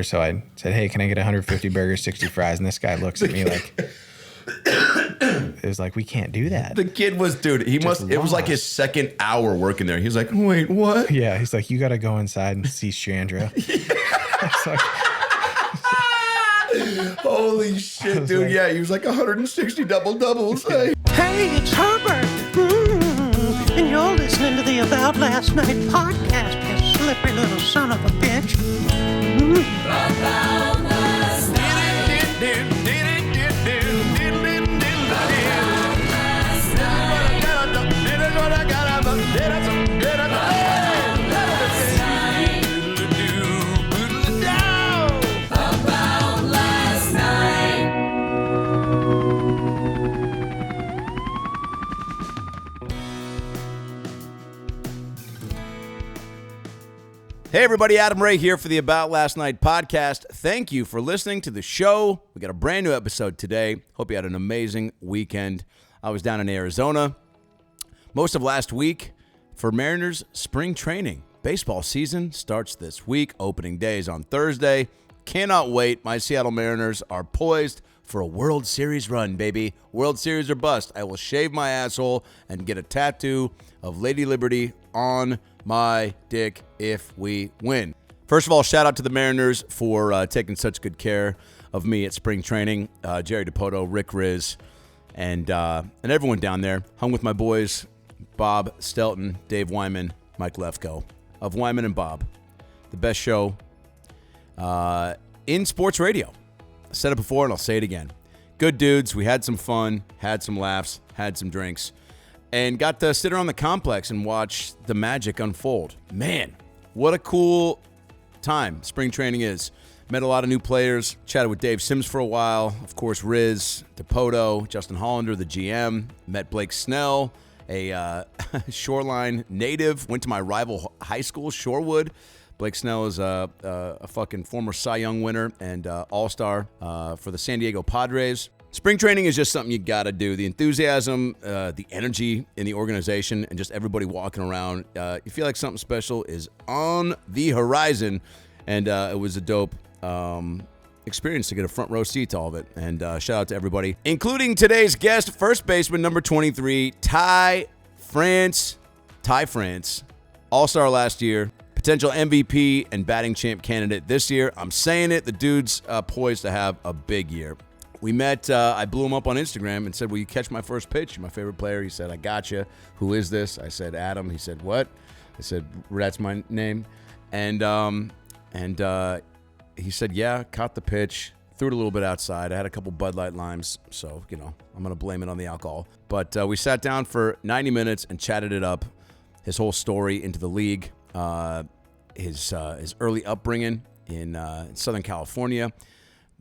So I said, hey, can I get 150 burgers, 60 fries? And this guy looks at me like, it was like, we can't do that. The kid was, dude, it was like his second hour working there. He was like, wait, what? Yeah, he's like, you got to go inside and see Sandra. It's like, holy shit, dude. Like, yeah, he was like 160 double-doubles. Hey, it's Herbert. And you're listening to the About Last Night podcast, you slippery little son of a bitch. About last night. Hey everybody, Adam Ray here for the About Last Night podcast. Thank you for listening to the show. We got a brand new episode today. Hope you had an amazing weekend. I was down in Arizona most of last week for Mariners spring training. Baseball season starts this week. Opening day is on Thursday. Cannot wait. My Seattle Mariners are poised for a World Series run, baby. World Series or bust. I will shave my asshole and get a tattoo of Lady Liberty on my dick if we win. First of all, shout out to the Mariners for taking such good care of me at spring training. Jerry DiPoto, Rick Riz, and everyone down there. Hung with my boys, Bob Stelton, Dave Wyman, Mike Lefko of Wyman and Bob. The best show in sports radio. I said it before and I'll say it again. Good dudes. We had some fun, had some laughs, had some drinks, and got to sit around the complex and watch the magic unfold. Man, what a cool time spring training is. Met a lot of new players. Chatted with Dave Sims for a while. Of course, Riz, DiPoto, Justin Hollander, the GM. Met Blake Snell, a Shoreline native. Went to my rival high school, Shorewood. Blake Snell is a fucking former Cy Young winner and all-star for the San Diego Padres. Spring training is just something you got to do. The enthusiasm, the energy in the organization, and just everybody walking around. You feel like something special is on the horizon, and it was a dope experience to get a front row seat to all of it. And shout out to everybody, including today's guest, first baseman number 23, Ty France, all-star last year. Potential MVP and batting champ candidate this year. I'm saying it. The dude's poised to have a big year. We met, I blew him up on Instagram and said, will you catch my first pitch? You're my favorite player. He said, I got you. Who is this? I said, Adam. He said, what? I said, that's my name. And he said, yeah, caught the pitch. Threw it a little bit outside. I had a couple Bud Light limes, so, I'm going to blame it on the alcohol. But we sat down for 90 minutes and chatted it up, his whole story into the league, his early upbringing in Southern California,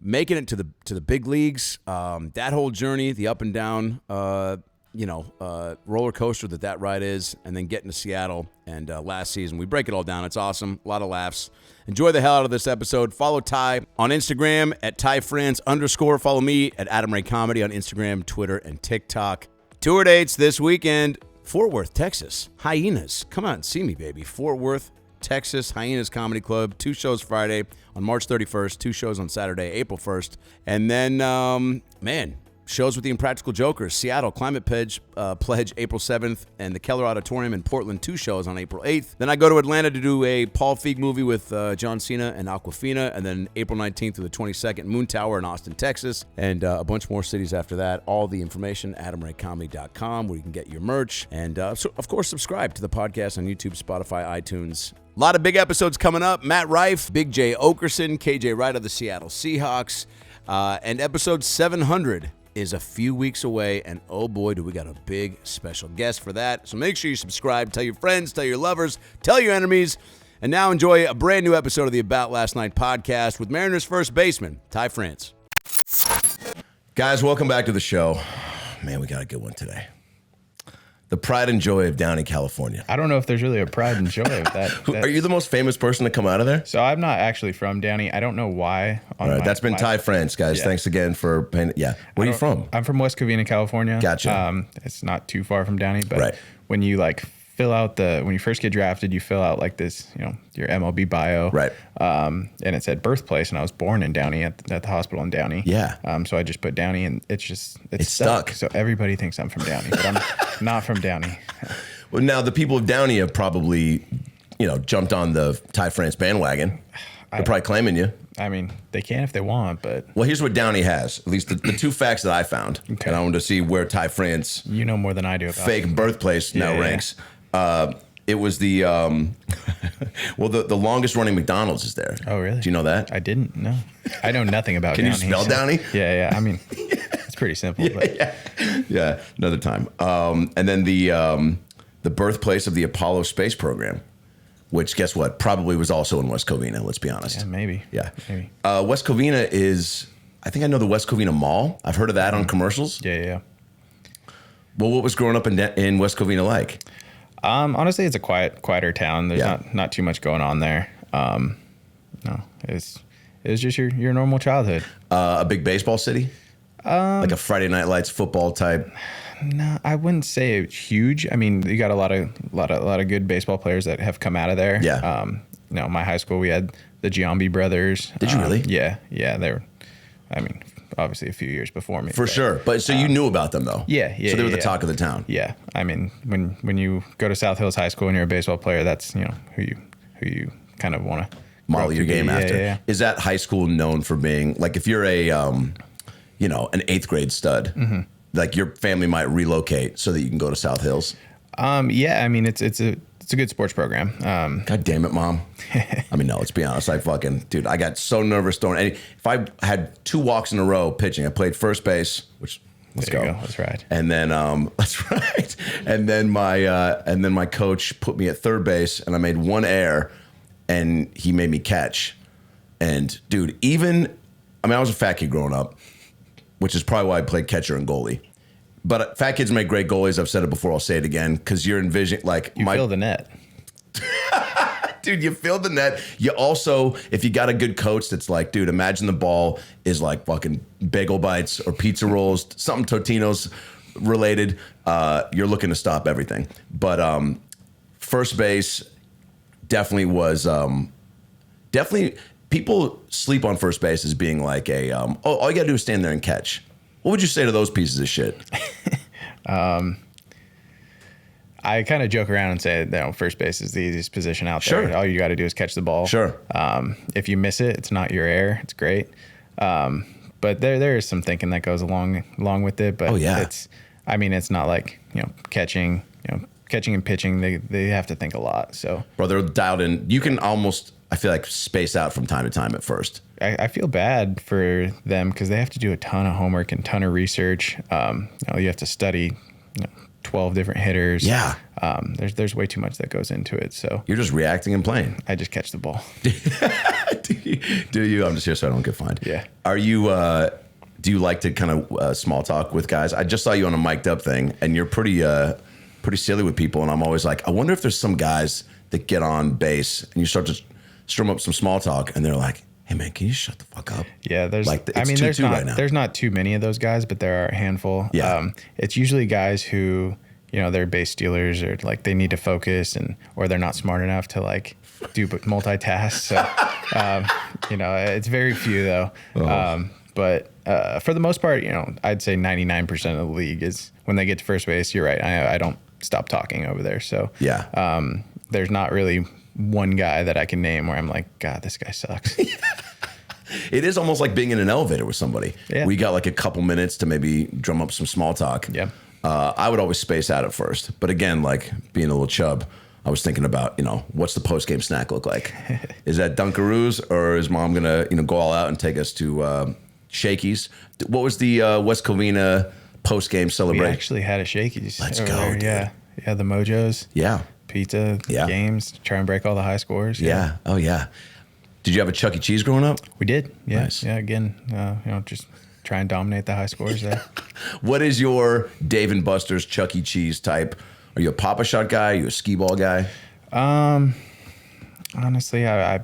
making it to the big leagues, that whole journey, the up and down, roller coaster that ride is, and then getting to Seattle and last season. We break it all down. It's awesome. A lot of laughs. Enjoy the hell out of this episode. Follow Ty on Instagram at TyFrance_. Follow me at Adam Ray Comedy on Instagram, Twitter, and TikTok. Tour dates this weekend. Fort Worth, Texas. Hyenas. Come out and see me, baby. Fort Worth, Texas, Hyenas Comedy Club. 2 shows Friday on March 31st. 2 shows on Saturday, April 1st. And then, shows with the Impractical Jokers. Seattle Climate Pledge April 7th. And the Keller Auditorium in Portland, 2 shows on April 8th. Then I go to Atlanta to do a Paul Feig movie with John Cena and Aquafina. And then April 19th through the 22nd, Moon Tower in Austin, Texas. And a bunch more cities after that. All the information, AdamRayComedy.com, where you can get your merch. And, of course, subscribe to the podcast on YouTube, Spotify, iTunes. A lot of big episodes coming up. Matt Rife, Big J Okerson, KJ Wright of the Seattle Seahawks. And episode 700 is a few weeks away. And oh boy, do we got a big special guest for that. So make sure you subscribe. Tell your friends, tell your lovers, tell your enemies. And now enjoy a brand new episode of the About Last Night podcast with Mariners first baseman, Ty France. Guys, welcome back to the show. Man, we got a good one today. The pride and joy of Downey, California. I don't know if there's really a pride and joy of that. Are you the most famous person to come out of there? So I'm not actually from Downey. I don't know why. All right, that's been Ty France, guys. Yeah. Thanks again for paying. Yeah. Where are you from? I'm from West Covina, California. Gotcha. It's not too far from Downey, but right. When you fill out when you first get drafted, you fill out like this, your MLB bio. Right. And it said birthplace, and I was born in Downey at the hospital in Downey. Yeah. So I just put Downey, and it's stuck. So everybody thinks I'm from Downey, but I'm not from Downey. Well, now the people of Downey have probably, jumped on the Ty France bandwagon. They're probably claiming you. I mean, they can if they want, but... Well, here's what Downey has, at least the two facts that I found. Okay. And I wanted to see where Ty France... You know more than I do about fake birthplace now ranks. It was the... the longest running McDonald's is there. Oh, really? Do you know that? I didn't, no. I know nothing about Can Downey. Can you spell Downey? Yeah. I mean, it's pretty simple. Yeah, another time. And then the birthplace of the Apollo space program. Which, guess what? Probably was also in West Covina, let's be honest. Yeah, maybe. Yeah. Maybe. West Covina is, I think I know the West Covina Mall. I've heard of that on commercials. Yeah. Well, what was growing up in West Covina like? Honestly, it's a quieter town. There's not too much going on there. No, it was just your normal childhood. A big baseball city? Like a Friday Night Lights football type? No, I wouldn't say it's huge. I mean, you got a lot of good baseball players that have come out of there. Yeah. My high school, we had the Giambi brothers. Did you really? Yeah. They were, I mean, obviously a few years before me. For sure. But so you knew about them though? Yeah. So they were the talk of the town? Yeah. I mean, when you go to South Hills High School and you're a baseball player, that's, who you kind of want to model your game after. Yeah. Is that high school known for being, like if you're an 8th grade stud, mm-hmm. like your family might relocate so that you can go to South Hills? Yeah, I mean, it's a good sports program. God damn it, Mom. I mean, no, let's be honest. Dude, I got so nervous throwing any. If I had 2 walks in a row pitching, I played first base, which let's go. That's right. And then that's right. And then my coach put me at third base, and I made 1 error, and he made me catch. And dude, I was a fat kid growing up, which is probably why I played catcher and goalie. But fat kids make great goalies. I've said it before. I'll say it again because you're envisioning you fill the net. Dude, you fill the net. You also, if you got a good coach that's like, dude, imagine the ball is like fucking bagel bites or pizza rolls, something Totino's related. You're looking to stop everything. But first base definitely was people sleep on first base as being like all you got to do is stand there and catch. What would you say to those pieces of shit? I kind of joke around and say, first base is the easiest position out there. Sure. All you got to do is catch the ball. Sure. If you miss it, it's not your error. It's great. But there is some thinking that goes along with it. But it's not like, catching and pitching, they have to think a lot. So, bro, they're dialed in. You can almost, I feel like, space out from time to time at first. I feel bad for them because they have to do a ton of homework and ton of research. You have to study 12 different hitters. Yeah. There's way too much that goes into it. So you're just reacting and playing. I just catch the ball. Do you? I'm just here so I don't get fined. Yeah. Are you? Do you like to kind of small talk with guys? I just saw you on a mic'd up thing, and you're pretty silly with people. And I'm always like, I wonder if there's some guys that get on base and you start to strum up some small talk, and they're like, hey man, can you shut the fuck up? Yeah, there's now. There's not too many of those guys, but there are a handful. Yeah. It's usually guys who, they're base stealers or like they need to focus or they're not smart enough to like do multitask. So, it's very few though. Oh. But for the most part, I'd say 99% of the league is when they get to first base. You're right. I don't stop talking over there. So yeah. There's not really one guy that I can name where I'm like, God, this guy sucks. It is almost like being in an elevator with somebody. Yeah. We got like a couple minutes to maybe drum up some small talk. Yeah. I would always space out at first. But again, like being a little chub, I was thinking about, what's the post-game snack look like? Is that Dunkaroos or is Mom going to, go all out and take us to Shakey's? What was the West Covina post-game celebration? We actually had a Shakey's. Let's go, dude. Yeah. Yeah, the Mojos. Yeah. Pizza, games, try and break all the high scores. Yeah. Oh, yeah. Did you have a Chuck E. Cheese growing up? We did. Yeah. Nice. Yeah. Again, just try and dominate the high scores there. What is your Dave and Buster's Chuck E. Cheese type? Are you a Papa Shot guy? Are you a skee ball guy? Honestly, I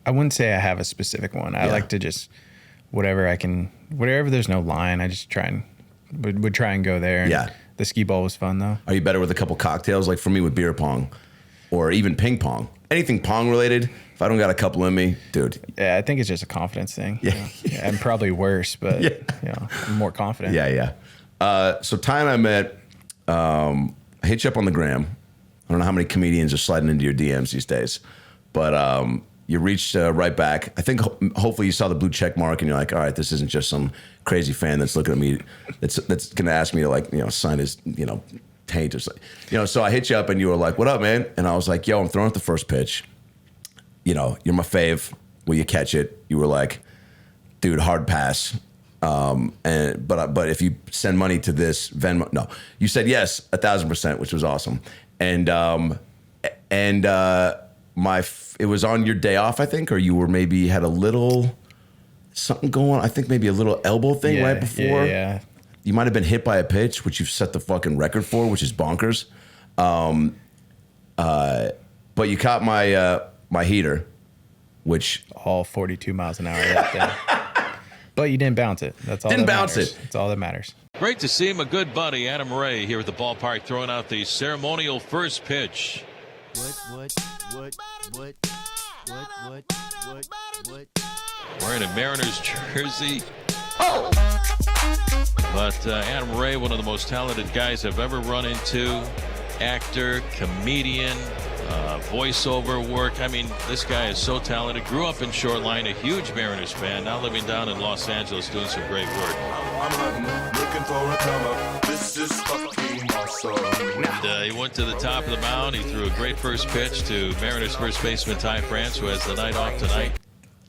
wouldn't say I have a specific one. I like to just whatever there's no line, I just would try and go there. And, The skee ball was fun though. Are you better with a couple cocktails? Like for me with beer pong or even ping pong, anything pong related. If I don't got a couple in me, dude. Yeah, I think it's just a confidence thing. Yeah. Yeah, and probably worse, but I'm more confident. Yeah. So Ty and I met, I hit you up on the gram. I don't know how many comedians are sliding into your DMs these days, but you reached right back. I think hopefully you saw the blue check mark and you're like, all right, this isn't just some crazy fan that's looking at me, that's going to ask me to like, sign his, taint or something. So I hit you up and you were like, what up, man? And I was like, yo, I'm throwing at the first pitch. You're my fave. Will you catch it? You were like, dude, hard pass. But if you send money to this Venmo, no, you said yes, 1,000%, which was awesome. And it was on your day off, I think, or you were maybe had a little something going. I think maybe a little elbow thing right before. Yeah. You might have been hit by a pitch, which you've set the fucking record for, which is bonkers. But you caught my heater, which all 42 miles an hour that day. But you didn't bounce it. That's all. Didn't that bounce matters. it. That's all that matters. Great to see my good buddy Adam Ray here at the ballpark throwing out the ceremonial first pitch. Wearing a Mariners jersey. Oh! But Adam Ray, one of the most talented guys I've ever run into. Actor, comedian, voiceover work. I mean, this guy is so talented. Grew up in Shoreline, a huge Mariners fan. Now living down in Los Angeles, doing some great work. I'm hunting, looking for a come up. This is fucking awesome. And he went to the top of the mound. He threw a great first pitch to Mariners first baseman Ty France, who has the night off tonight.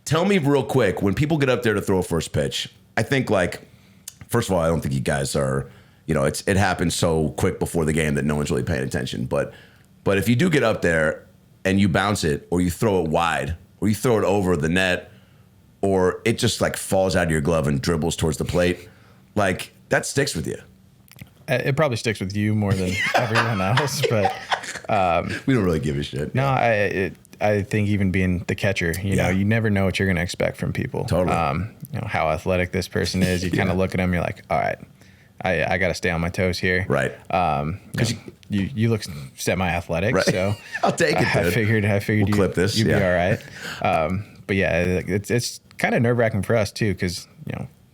Tell me real quick, when people get up there to throw a first pitch, I think first of all, I don't think you guys are, it happens so quick before the game that no one's really paying attention. But if you do get up there and you bounce it, or you throw it wide, or you throw it over the net, or it just falls out of your glove and dribbles towards the plate, that sticks with you. It probably sticks with you more than everyone else, but we don't really give a shit. No, I think even being the catcher, you never know what you're going to expect from people. Totally. How athletic this person is. You kind of look at them, you're like, all right, I got to stay on my toes here. Right. Because you look semi-athletic, right. So I'll take it. I figured we'll clip this. You'd be all right. But yeah, it's kind of nerve-wracking for us too, because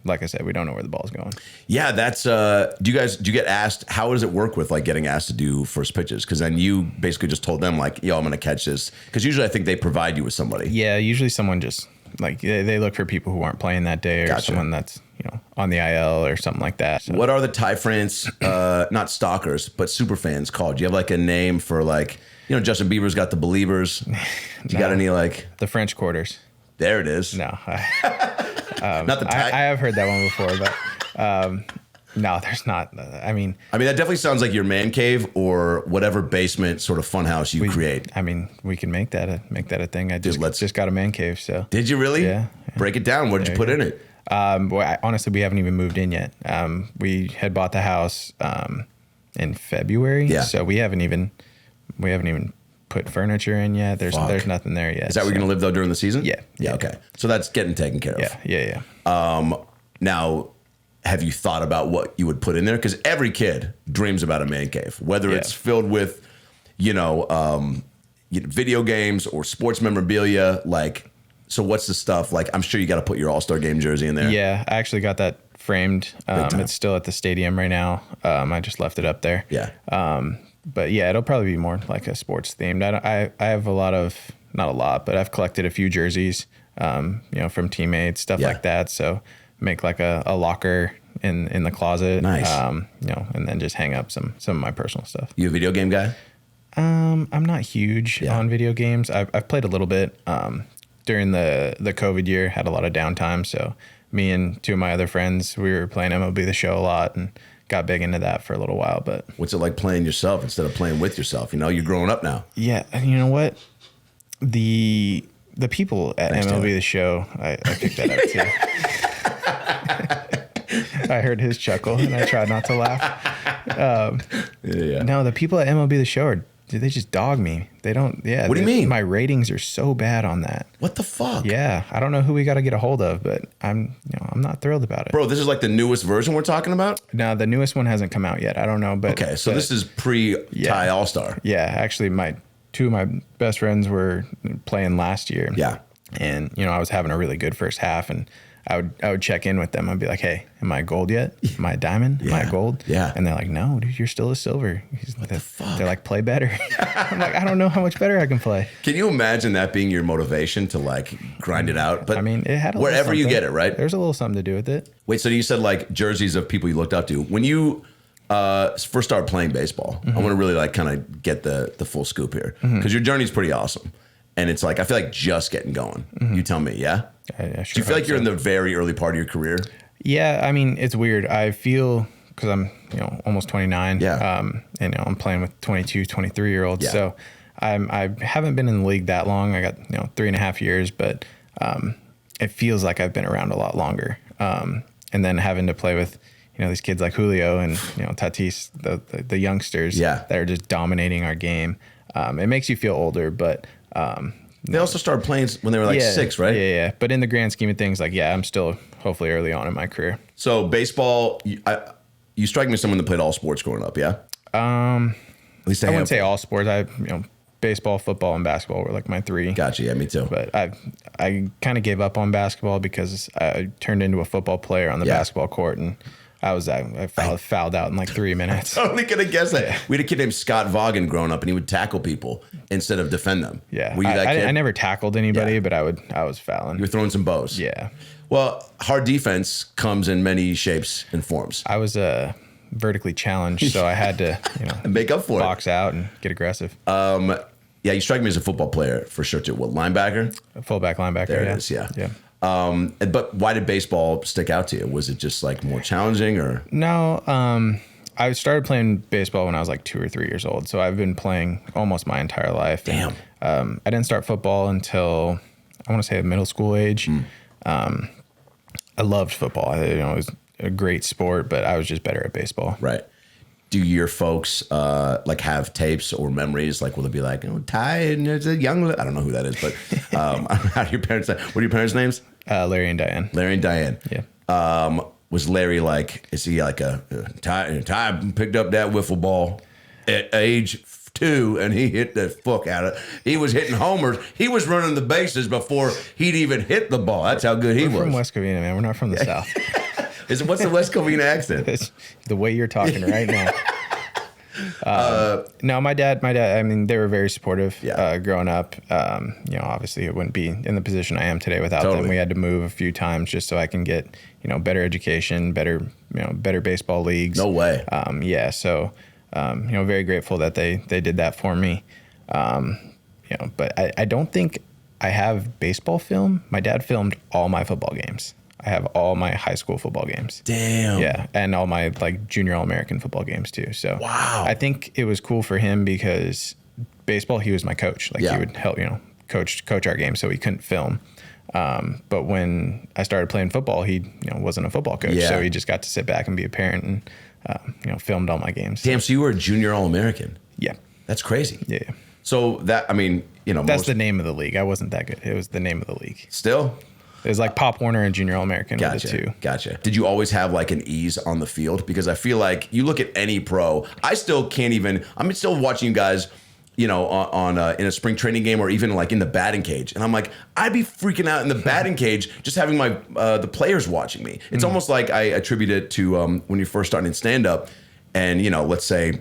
like I said, we don't know where the ball's going. Yeah, that's. Do you get asked? How does it work with getting asked to do first pitches? Because then you basically just told them yo, I'm going to catch this. Because usually I think they provide you with somebody. Yeah, usually someone just they look for people who aren't playing that day, or Gotcha. someone that's on the IL or something like that. So. What are the Ty France not stalkers but super fans called? Do you have a name for Justin Bieber's got the Believers? Do you got any the French Quarters? There it is. No, not the Ty. I have heard that one before, but no, there's not. I mean, that definitely sounds like your man cave or whatever basement sort of funhouse you create. We can make that a thing. I Dude, just got a man cave. So did you really? Yeah. Break it down. What did you put in it? Honestly, we haven't even moved in yet. We had bought the house in February. Yeah. So we haven't even put furniture in yet. There's nothing there yet. Is that where you're gonna live though during the season? Yeah. Yeah. Okay. So that's getting taken care of. Yeah. Now, have you thought about what you would put in there? Because every kid dreams about a man cave, whether it's filled with, video games or sports memorabilia. So what's the stuff? I'm sure you got to put your All-Star Game jersey in there. Yeah, I actually got that framed. It's still at the stadium right now. I just left it up there. Yeah. But yeah, it'll probably be more like a sports themed. I have not a lot, but I've collected a few jerseys, from teammates, stuff like that. So make a locker in the closet. Nice. And then just hang up some of my personal stuff. You a video game guy? I'm not huge on video games. I've played a little bit. During the COVID year, had a lot of downtime. So me and two of my other friends, we were playing MLB The Show a lot and got big into that for a little while. But what's it like playing yourself instead of playing with yourself? You're growing up now. Yeah. And you know what? The people at Thanks, MLB Taylor. The Show, I picked that up too. I heard his chuckle and I tried not to laugh. Yeah. No, the people at MLB The Show are they just dog me. They don't. Yeah. What do you mean? My ratings are so bad on that. What the fuck? Yeah, I don't know who we got to get a hold of, but I'm not thrilled about it. Bro, this is like the newest version we're talking about? No, the newest one hasn't come out yet. I don't know, but Okay, so this is pre-Ty All-Star. Yeah, actually, two of my best friends were playing last year. Yeah. And I was having a really good first half, and I would check in with them. I'd be like, "Hey, am I gold yet? Am I a diamond? Am I a gold?" Yeah. And they're like, "No, dude, you're still a silver." What the fuck? They're like, "Play better." I'm like, "I don't know how much better I can play." Can you imagine that being your motivation to like grind it out? But I mean, it had a wherever little you something. get it, right? There's a little something to do with it. Wait, so you said like jerseys of people you looked up to. When you first started playing baseball, I want to really like kind of get the full scoop here because your journey's pretty awesome. And it's like, I feel like just getting going. You tell me, yeah? I sure Do you feel like you're so. in the very early part of your career? Yeah, I mean, it's weird. I feel, because I'm, almost 29. Yeah. And I'm playing with 22, 23-year-olds. Yeah. So I haven't been in the league that long. I got, 3.5 years, but it feels like I've been around a lot longer. And then having to play with, these kids like Julio and, Tatis, the youngsters that are just dominating our game. It makes you feel older, but... They also started playing when they were like 6, right? Yeah. But in the grand scheme of things, I'm still hopefully early on in my career. So baseball, you strike me as someone that played all sports growing up, yeah? At least I wouldn't say all sports. Baseball, football, and basketball were like my 3. Gotcha. Yeah, me too. But I kind of gave up on basketball because I turned into a football player on the basketball court, and I fouled out in like 3 minutes. Totally could have guessed that. We had a kid named Scott Vaughan growing up, and he would tackle people instead of defend them. Yeah, Were you that kid? I never tackled anybody, but I was fouling. You were throwing some bows. Yeah. Well, hard defense comes in many shapes and forms. I was vertically challenged, so I had to make up for box out and get aggressive. Yeah, you strike me as a football player for sure too. What, linebacker? Fullback, linebacker. There it is. Yeah. Yeah. But why did baseball stick out to you? Was it just like more challenging or? No, I started playing baseball when I was like 2 or 3 years old. So I've been playing almost my entire life. Damn. And, I didn't start football until I want to say middle school age. I loved football. It was a great sport, but I was just better at baseball. Right. Do your folks like have tapes or memories? Like, will it be like, Ty and there's a young? I don't know who that is, but how do your parents? What are your parents' names? Larry and Diane. Larry and Diane. Yeah. Was Larry like? Is he like a Ty picked up that wiffle ball at age 2 and he hit the fuck out of it. He was hitting homers. He was running the bases before he'd even hit the ball. That's how good he was. We're from West Covina, man. We're not from the South. What's the West Covina accent? It's the way you're talking right now. No, my dad, I mean, they were very supportive growing up. Obviously it wouldn't be in the position I am today without them. We had to move a few times just so I can get, better education, better baseball leagues. No way. So, very grateful that they did that for me. But I don't think I have baseball film. My dad filmed all my football games. I have all my high school football games. Damn. Yeah, and all my junior All-American football games too. So wow. I think it was cool for him because baseball, he was my coach. He would help, coach our games, so he couldn't film. But when I started playing football, he wasn't a football coach, so he just got to sit back and be a parent and filmed all my games. Damn, so you were a junior All-American. Yeah. That's crazy. Yeah. So that, I mean, that's the name of the league. I wasn't that good. It was the name of the league. Still? It was like Pop Warner and Junior All-American were the two. Gotcha. Did you always have like an ease on the field? Because I feel like you look at any pro, I still can't even, I'm still watching you guys, on in a spring training game or even like in the batting cage. And I'm like, I'd be freaking out in the batting cage just having my the players watching me. It's almost like I attribute it to when you're first starting in stand-up and, let's say,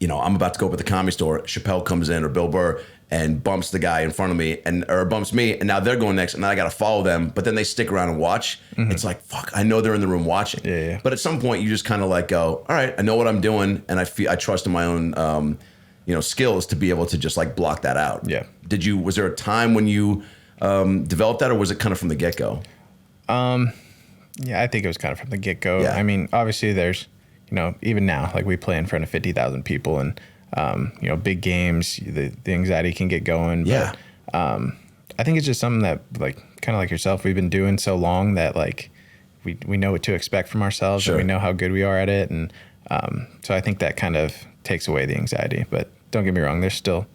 I'm about to go up at the Comedy Store, Chappelle comes in or Bill Burr and bumps the guy in front of me or bumps me, and now they're going next, and now I got to follow them, but then they stick around and watch. It's like, fuck, I know they're in the room watching. Yeah. But at some point, you just kind of like go, all right, I know what I'm doing, and I trust in my own, skills to be able to just like block that out. Yeah. Was there a time when you developed that, or was it kind of from the get-go? Yeah, I think it was kind of from the get-go. Yeah. I mean, obviously there's, even now, like we play in front of 50,000 people and, big games, the anxiety can get going. Yeah. But I think it's just something that kind of like yourself, we've been doing so long that we know what to expect from ourselves and we know how good we are at it. And so I think that kind of takes away the anxiety, but don't get me wrong. There's still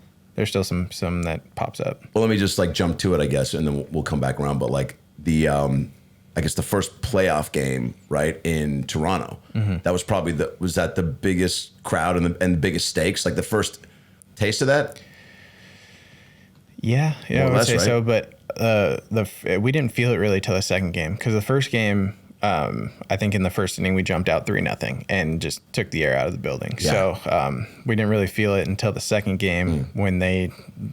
some that pops up. Well, let me just like jump to it, I guess, and then we'll come back around. But like the, I guess the first playoff game, right, in Toronto, that was probably was that the biggest crowd and the biggest stakes, like the first taste of that? Yeah, I would say right? so. But we didn't feel it really till the second game, because the first game, I think in the first inning we jumped out 3-0 and just took the air out of the building. Yeah. So we didn't really feel it until the second game when they,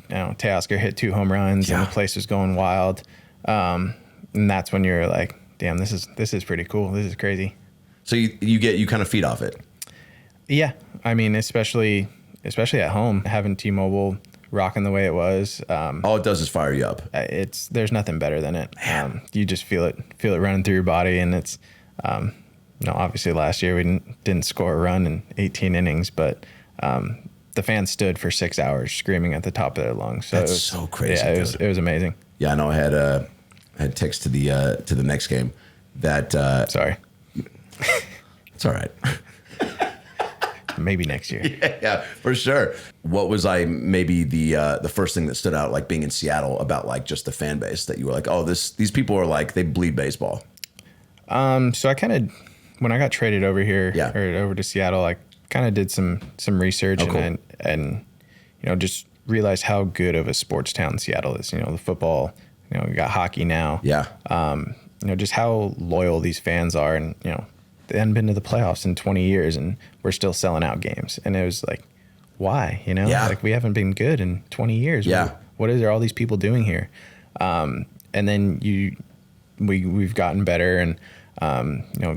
Teoscar hit 2 home runs and the place was going wild. And that's when you're like, damn, this is pretty cool. This is crazy. So you kind of feed off it. Yeah, I mean, especially at home, having T-Mobile rocking the way it was. All it does is fire you up. There's nothing better than it. You just feel it running through your body, and it's obviously last year we didn't score a run in 18 innings, but the fans stood for 6 hours screaming at the top of their lungs. So That's so crazy. Yeah, it was amazing. Yeah, I know. I had text to the next game that Sorry. It's all right. Maybe next year. Yeah, for sure. What was maybe the first thing that stood out, like being in Seattle, about like just the fan base that you were like, oh, these people are like, they bleed baseball? So I kind of, when I got traded over here or over to Seattle, I kind of did some research and just realized how good of a sports town Seattle is. The football, we got hockey now. Yeah. Just how loyal these fans are, and they hadn't been to the playoffs in 20 years and we're still selling out games. And it was like, why? Like we haven't been good in 20 years. Yeah. What is there all these people doing here? And then we've gotten better and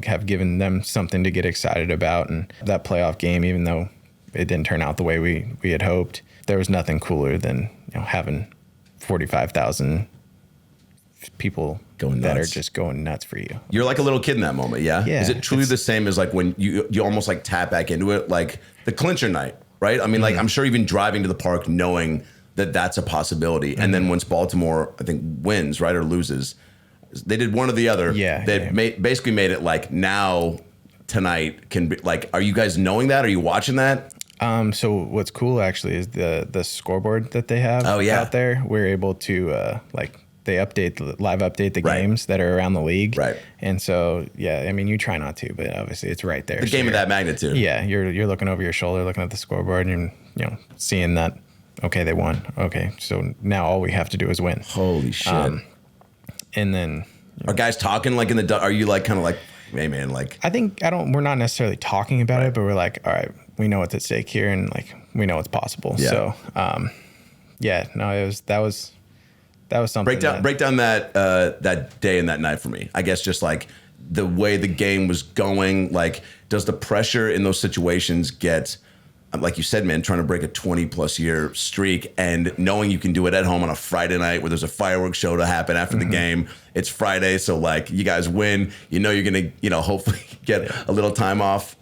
have given them something to get excited about. And that playoff game, even though it didn't turn out the way we had hoped, there was nothing cooler than having 45,000 people that are just going nuts for you. You're like a little kid in that moment, yeah? Yeah. Is it truly the same as like when you almost like tap back into it, like the clincher night, right? I mean, like I'm sure even driving to the park knowing that that's a possibility. And then once Baltimore, I think, wins, right, or loses, they did one or the other. Yeah. They basically made it like now tonight can be like, are you guys knowing that? Are you watching that? So what's cool actually is the scoreboard that they have out there. We're able to they live update the games that are around the league. Right. And so, yeah, I mean, you try not to, but obviously it's right there. The game of that magnitude. Yeah. You're looking over your shoulder, looking at the scoreboard and, seeing that, okay, they won. Okay. So now all we have to do is win. Holy shit. And then are guys talking like are you like kind of like, hey man, like, we're not necessarily talking about it, but we're like, all right, we know what's at stake here and like, we know it's possible. Yeah. So, that was something. Break down that day and that night for me. I guess just like the way the game was going. Like, does the pressure in those situations get, like you said, man, trying to break a 20+ year streak and knowing you can do it at home on a Friday night where there's a fireworks show to happen after the game. It's Friday, so like you guys win. You're gonna hopefully get a little time off.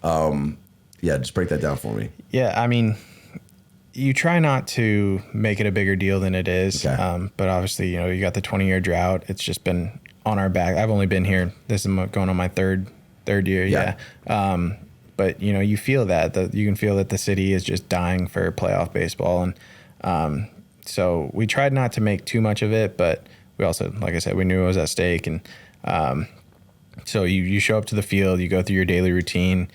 Just break that down for me. Yeah, I mean, you try not to make it a bigger deal than it is. Okay. But obviously, you got the 20-year drought. It's just been on our back. I've only been here. This is going on my third year. Yeah. But you feel that you can feel that the city is just dying for playoff baseball. And so we tried not to make too much of it, but we also, like I said, we knew it was at stake. And so you show up to the field, you go through your daily routine.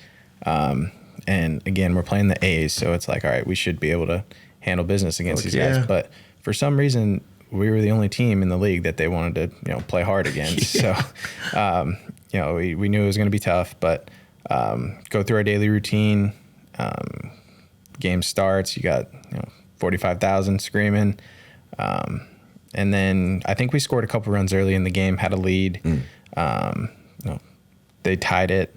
And again, we're playing the A's, so it's like, all right, we should be able to handle business against these guys. But for some reason, we were the only team in the league that they wanted to, play hard against. So, we knew it was going to be tough, but go through our daily routine. Game starts, you got 45,000 screaming, and then I think we scored a couple runs early in the game, had a lead. They tied it.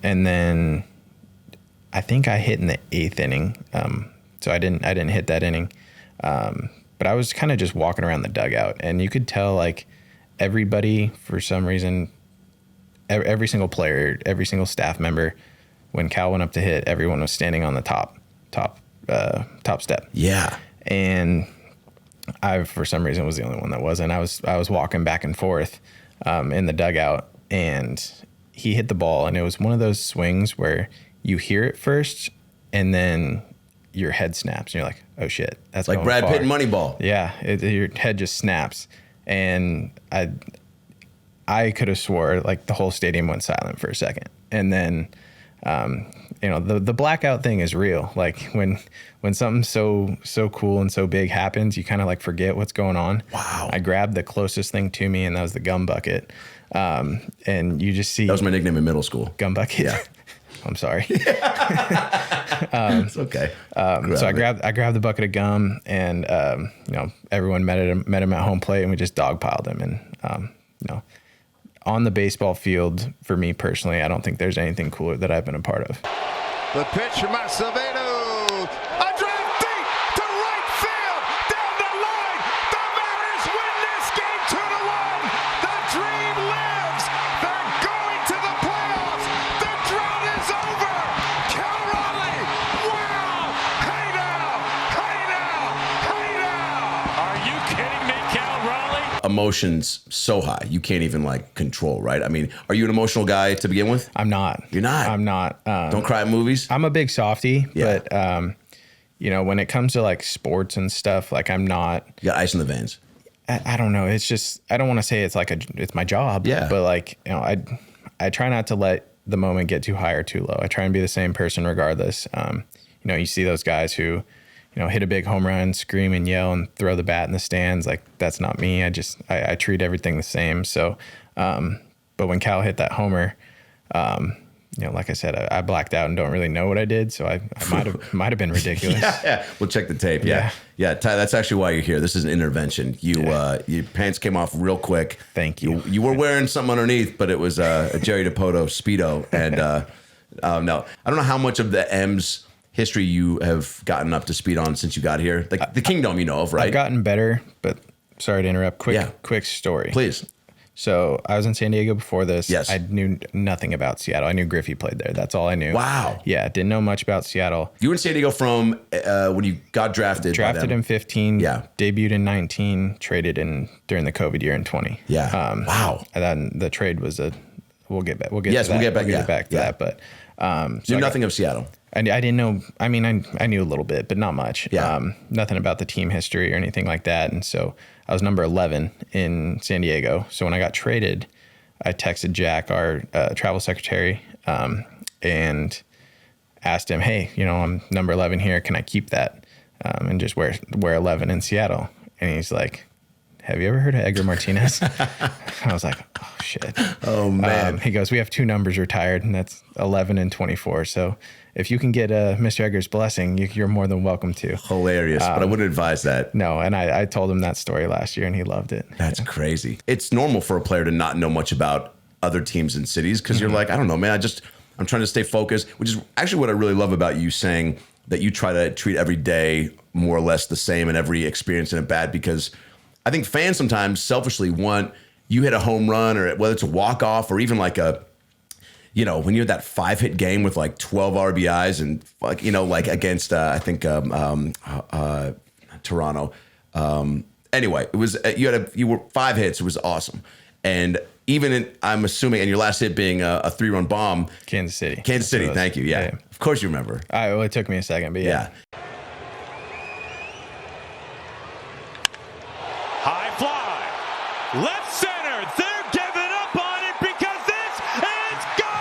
And then I think I hit in the 8th inning. So I didn't hit that inning. But I was kind of just walking around the dugout and you could tell like everybody, for some reason, every single player, every single staff member, when Cal went up to hit, everyone was standing on the top step. Yeah. And I, for some reason, was the only one that wasn't. I was walking back and forth in the dugout, and he hit the ball, and it was one of those swings where you hear it first, and then your head snaps and you're like, oh shit, that's like going Brad far. Pitt in Moneyball. Yeah, your head just snaps, and I could have swore like the whole stadium went silent for a second, and then the blackout thing is real. Like when something so cool and so big happens, you kind of like forget what's going on. Wow. I grabbed the closest thing to me, and that was the gum bucket. And you just see That was my nickname in middle school. gum bucket. Yeah. I'm sorry. It's okay. So I grabbed the bucket of gum, and everyone met him at home plate, and we just dogpiled him. And on the baseball field, for me personally, I don't think there's anything cooler that I've been a part of. The pitch from Acevedo. A drive deep to right field. Down the line. The Mariners win this game 2-1. The dream lives. They're going to the playoffs. The drought is over. Cal Raleigh. Wow. Hey now. Hey now. Hey now. Are you kidding me, Cal Raleigh? Emotions so high, you can't even like control, right? I mean, are you an emotional guy to begin with? I'm not. You're not? I'm not. Don't cry at movies? I'm a big softie, Yeah. but when it comes to like sports and stuff, like I'm not. You got ice in the veins. I don't know. It's just, I don't want to say it's like it's my job. Yeah. But like, I try not to let the moment get too high or too low. I try and be the same person regardless. You see those guys who, hit a big home run, scream and yell and throw the bat in the stands. Like that's not me. I treat everything the same. So, but when Cal hit that homer, like I said, I blacked out and don't really know what I did. So I might have been ridiculous. Yeah. We'll check the tape. Yeah. Ty, that's actually why you're here. This is an intervention. Your pants came off real quick. Thank you. You were wearing something underneath, but it was a Jerry DiPoto Speedo. And no, I don't know how much of the M's history you have gotten up to speed on since you got here. Like the Kingdom, of, right? I've gotten better, but sorry to interrupt. Quick story. Please. So I was in San Diego before this. Yes. I knew nothing about Seattle. I knew Griffey played there. That's all I knew. Wow. Yeah, didn't know much about Seattle. You were in San Diego from when you got drafted. Drafted in 15. Yeah. Debuted in 19. Traded in during the COVID year in 20. Yeah. Wow. And then the trade was we'll get back. We'll get back to that. But knew nothing of Seattle. I didn't know. I mean, I knew a little bit, but not much. Yeah. Nothing about the team history or anything like that. And so I was number 11 in San Diego. So when I got traded, I texted Jack, our travel secretary, and asked him, hey, I'm number 11 here. Can I keep that and just wear 11 in Seattle? And he's like, have you ever heard of Edgar Martinez? I was like, oh, shit. Oh, man. He goes, we have 2 numbers retired, and that's 11 and 24. So if you can get Mr. Edgar's blessing, you're more than welcome to. Hilarious, but I wouldn't advise that. No, and I told him that story last year, and he loved it. That's crazy. It's normal for a player to not know much about other teams and cities because you're like, I don't know, man. I'm trying to stay focused, which is actually what I really love about you saying that you try to treat every day more or less the same and every experience in a bad, because I think fans sometimes selfishly want you hit a home run, or whether it's a walk-off or even like when you're that 5-hit game with like 12 RBIs and like against I think Toronto. Anyway, it was you were 5 hits. It was awesome, and even I'm assuming, and your last hit being a 3-run bomb. Kansas City. Thank you. Yeah, of course you remember. Well, it took me a second, but yeah. High fly. Left center. They're giving up on it because it's gone.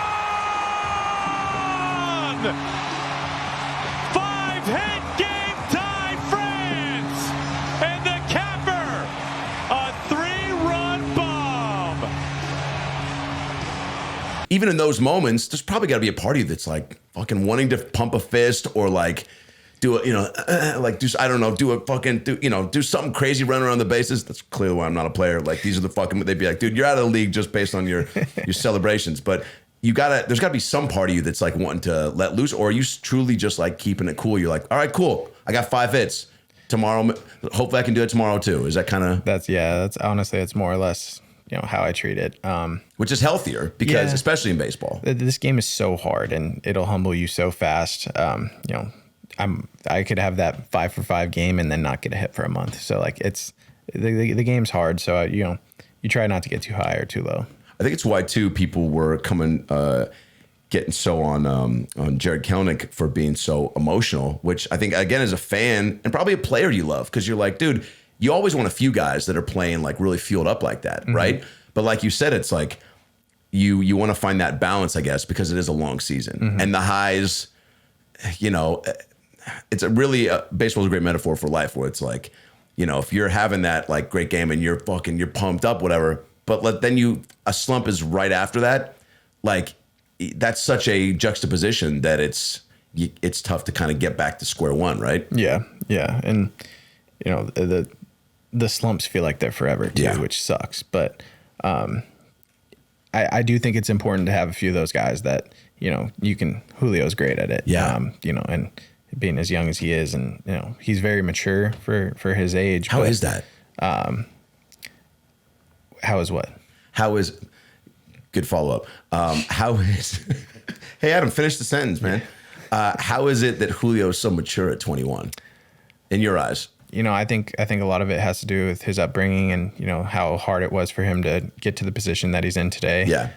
5-hit game tie France. And the capper, a 3-run bomb. Even in those moments, there's probably got to be a party that's like fucking wanting to pump a fist or like do something crazy, run around the bases. That's clearly why I'm not a player. Like these are the fucking, they'd be like, dude, you're out of the league just based on your celebrations. But there's gotta be some part of you that's like wanting to let loose, or are you truly just like keeping it cool? You're like, all right, cool. I got 5 hits tomorrow. Hopefully I can do it tomorrow too. Is that kind of? That's honestly, it's more or less, how I treat it. Which is healthier because especially in baseball, this game is so hard and it'll humble you so fast. I could have that 5 for 5 game and then not get a hit for a month. So like it's the game's hard. So you try not to get too high or too low. I think it's why too people were getting getting so on Jared Kelenic for being so emotional, which I think, again, as a fan and probably a player you love, because you're like, dude, you always want a few guys that are playing like really fueled up like that, right? But like you said, it's like you want to find that balance, I guess, because it is a long season. And the highs, you know, it's a really, baseball's a great metaphor for life, where it's like, you know, if you're having that like great game and you're pumped up, whatever, but then a slump is right after that, like that's such a juxtaposition that it's tough to kind of get back to square one, right? Yeah. And, you know, the slumps feel like they're forever too, which sucks. But I do think it's important to have a few of those guys that, you know, Julio's great at it. Yeah. You know, and being as young as he is, and, you know, he's very mature for his age. How is that? How is what? How is, good follow-up. How is, hey, Adam, finish the sentence, man. How is it that Julio is so mature at 21 in your eyes? You know, I think a lot of it has to do with his upbringing and, you know, how hard it was for him to get to the position that he's in today. Yeah.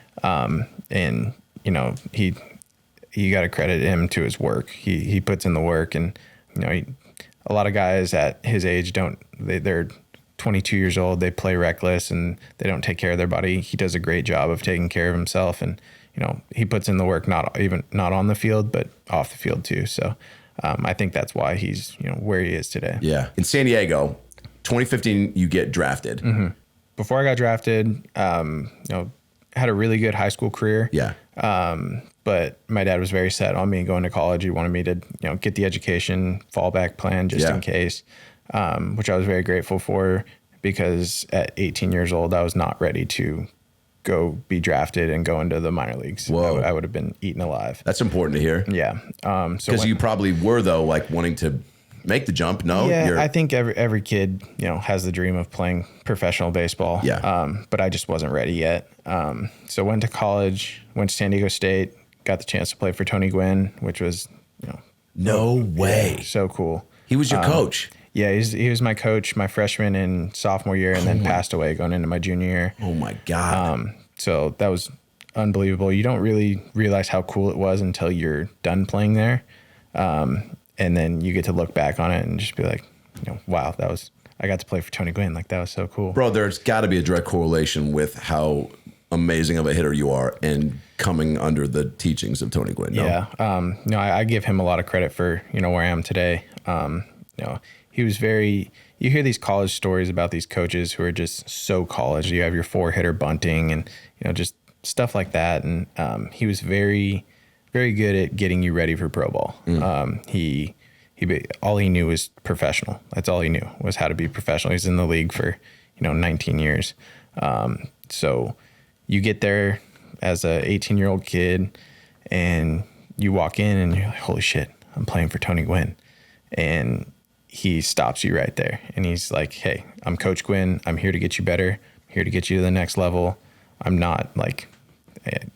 And, you know, you got to credit him to his work. He puts in the work, and, you know, a lot of guys at his age they're 22 years old. They play reckless and they don't take care of their body. He does a great job of taking care of himself, and, you know, he puts in the work, not on the field, but off the field too. So, I think that's why he's, you know, where he is today. Yeah. In San Diego, 2015, you get drafted. Before I got drafted, you know, had a really good high school career. Yeah. But my dad was very set on me going to college. He wanted me to, you know, get the education fallback plan just in case, which I was very grateful for, because at 18 years old, I was not ready to go be drafted and go into the minor leagues. Whoa. I would have been eaten alive. That's important to hear. Yeah. Because you probably were, though, like wanting to make the jump. No? Yeah, I think every kid, you know, has the dream of playing professional baseball. Yeah. But I just wasn't ready yet. So went to college, went to San Diego State, got the chance to play for Tony Gwynn, which was, you know. No way. So cool. He was your coach. Yeah, he was my coach my freshman and sophomore year, and then passed away going into my junior year. Oh, my God. So that was unbelievable. You don't really realize how cool it was until you're done playing there. And then you get to look back on it and just be like, you know, wow, I got to play for Tony Gwynn. Like, that was so cool. Bro, there's got to be a direct correlation with how amazing of a hitter you are and coming under the teachings of Tony Gwynn. No? Yeah. You know, I give him a lot of credit for, you know, where I am today. You know, he was you hear these college stories about these coaches who are just so college. You have your 4-hitter bunting and, you know, just stuff like that. And he was very, very good at getting you ready for pro ball. He all he knew was professional. That's all he knew, was how to be professional. He's in the league for, you know, 19 years. So you get there as a 18-year-old kid and you walk in and you're like, holy shit, I'm playing for Tony Gwynn. And he stops you right there. And he's like, hey, I'm Coach Gwynn. I'm here to get you better. I'm here to get you to the next level. I'm not like,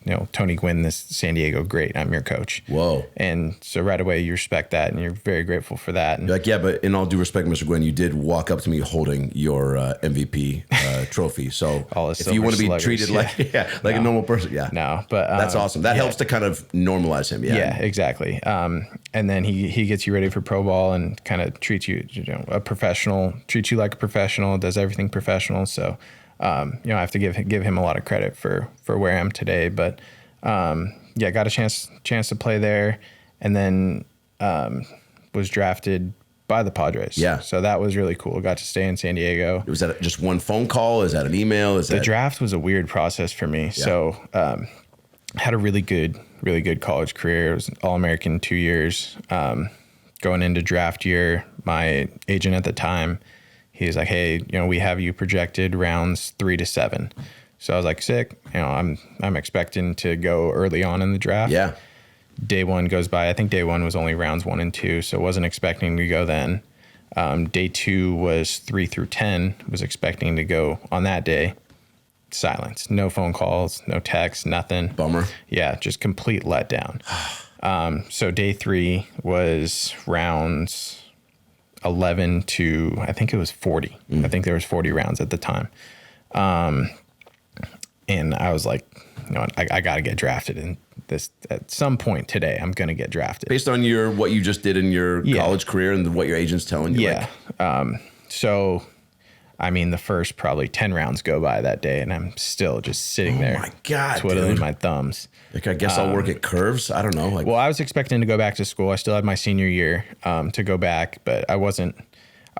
you know, Tony Gwynn, this San Diego great. I'm your coach. Whoa. And so right away you respect that and you're very grateful for that. And you're like, yeah, but in all due respect, Mr. Gwynn, you did walk up to me holding your MVP trophy. So if you want to be treated like a normal person, no, but that's awesome. That helps to kind of normalize him. Yeah, exactly. And then he gets you ready for pro ball and kind of treats you, you know, treats you like a professional, does everything professional. So you know, I have to give him a lot of credit for where I am today. But got a chance to play there, and then was drafted by the Padres. Yeah. So that was really cool. Got to stay in San Diego. Was that just one phone call? Is that an email? The draft was a weird process for me. Yeah. So had a really good college career. I was an All-American 2 years. Going into draft year, my agent at the time, he was like, hey, you know, we have you projected rounds 3 to 7. So I was like, sick. You know, I'm expecting to go early on in the draft. Yeah. Day one goes by. I think day one was only rounds 1 and 2, so wasn't expecting to go then. Day 2 was 3 through 10. Was expecting to go on that day. Silence. No phone calls, no texts, nothing. Bummer. Yeah, just complete letdown. So day 3 was rounds 11 to, I think it was 40. I think there was 40 rounds at the time. And I was like, I got to get drafted in this at some point today. I'm going to get drafted. Based on what you just did in your college career and what your agent's telling you. Yeah. So, I mean, the first probably 10 rounds go by that day, and I'm still just sitting there. Oh my God, twiddling dude. my thumbs. Like, I guess I'll work at Curves. I don't know. Well, I was expecting to go back to school. I still had my senior year to go back, but I wasn't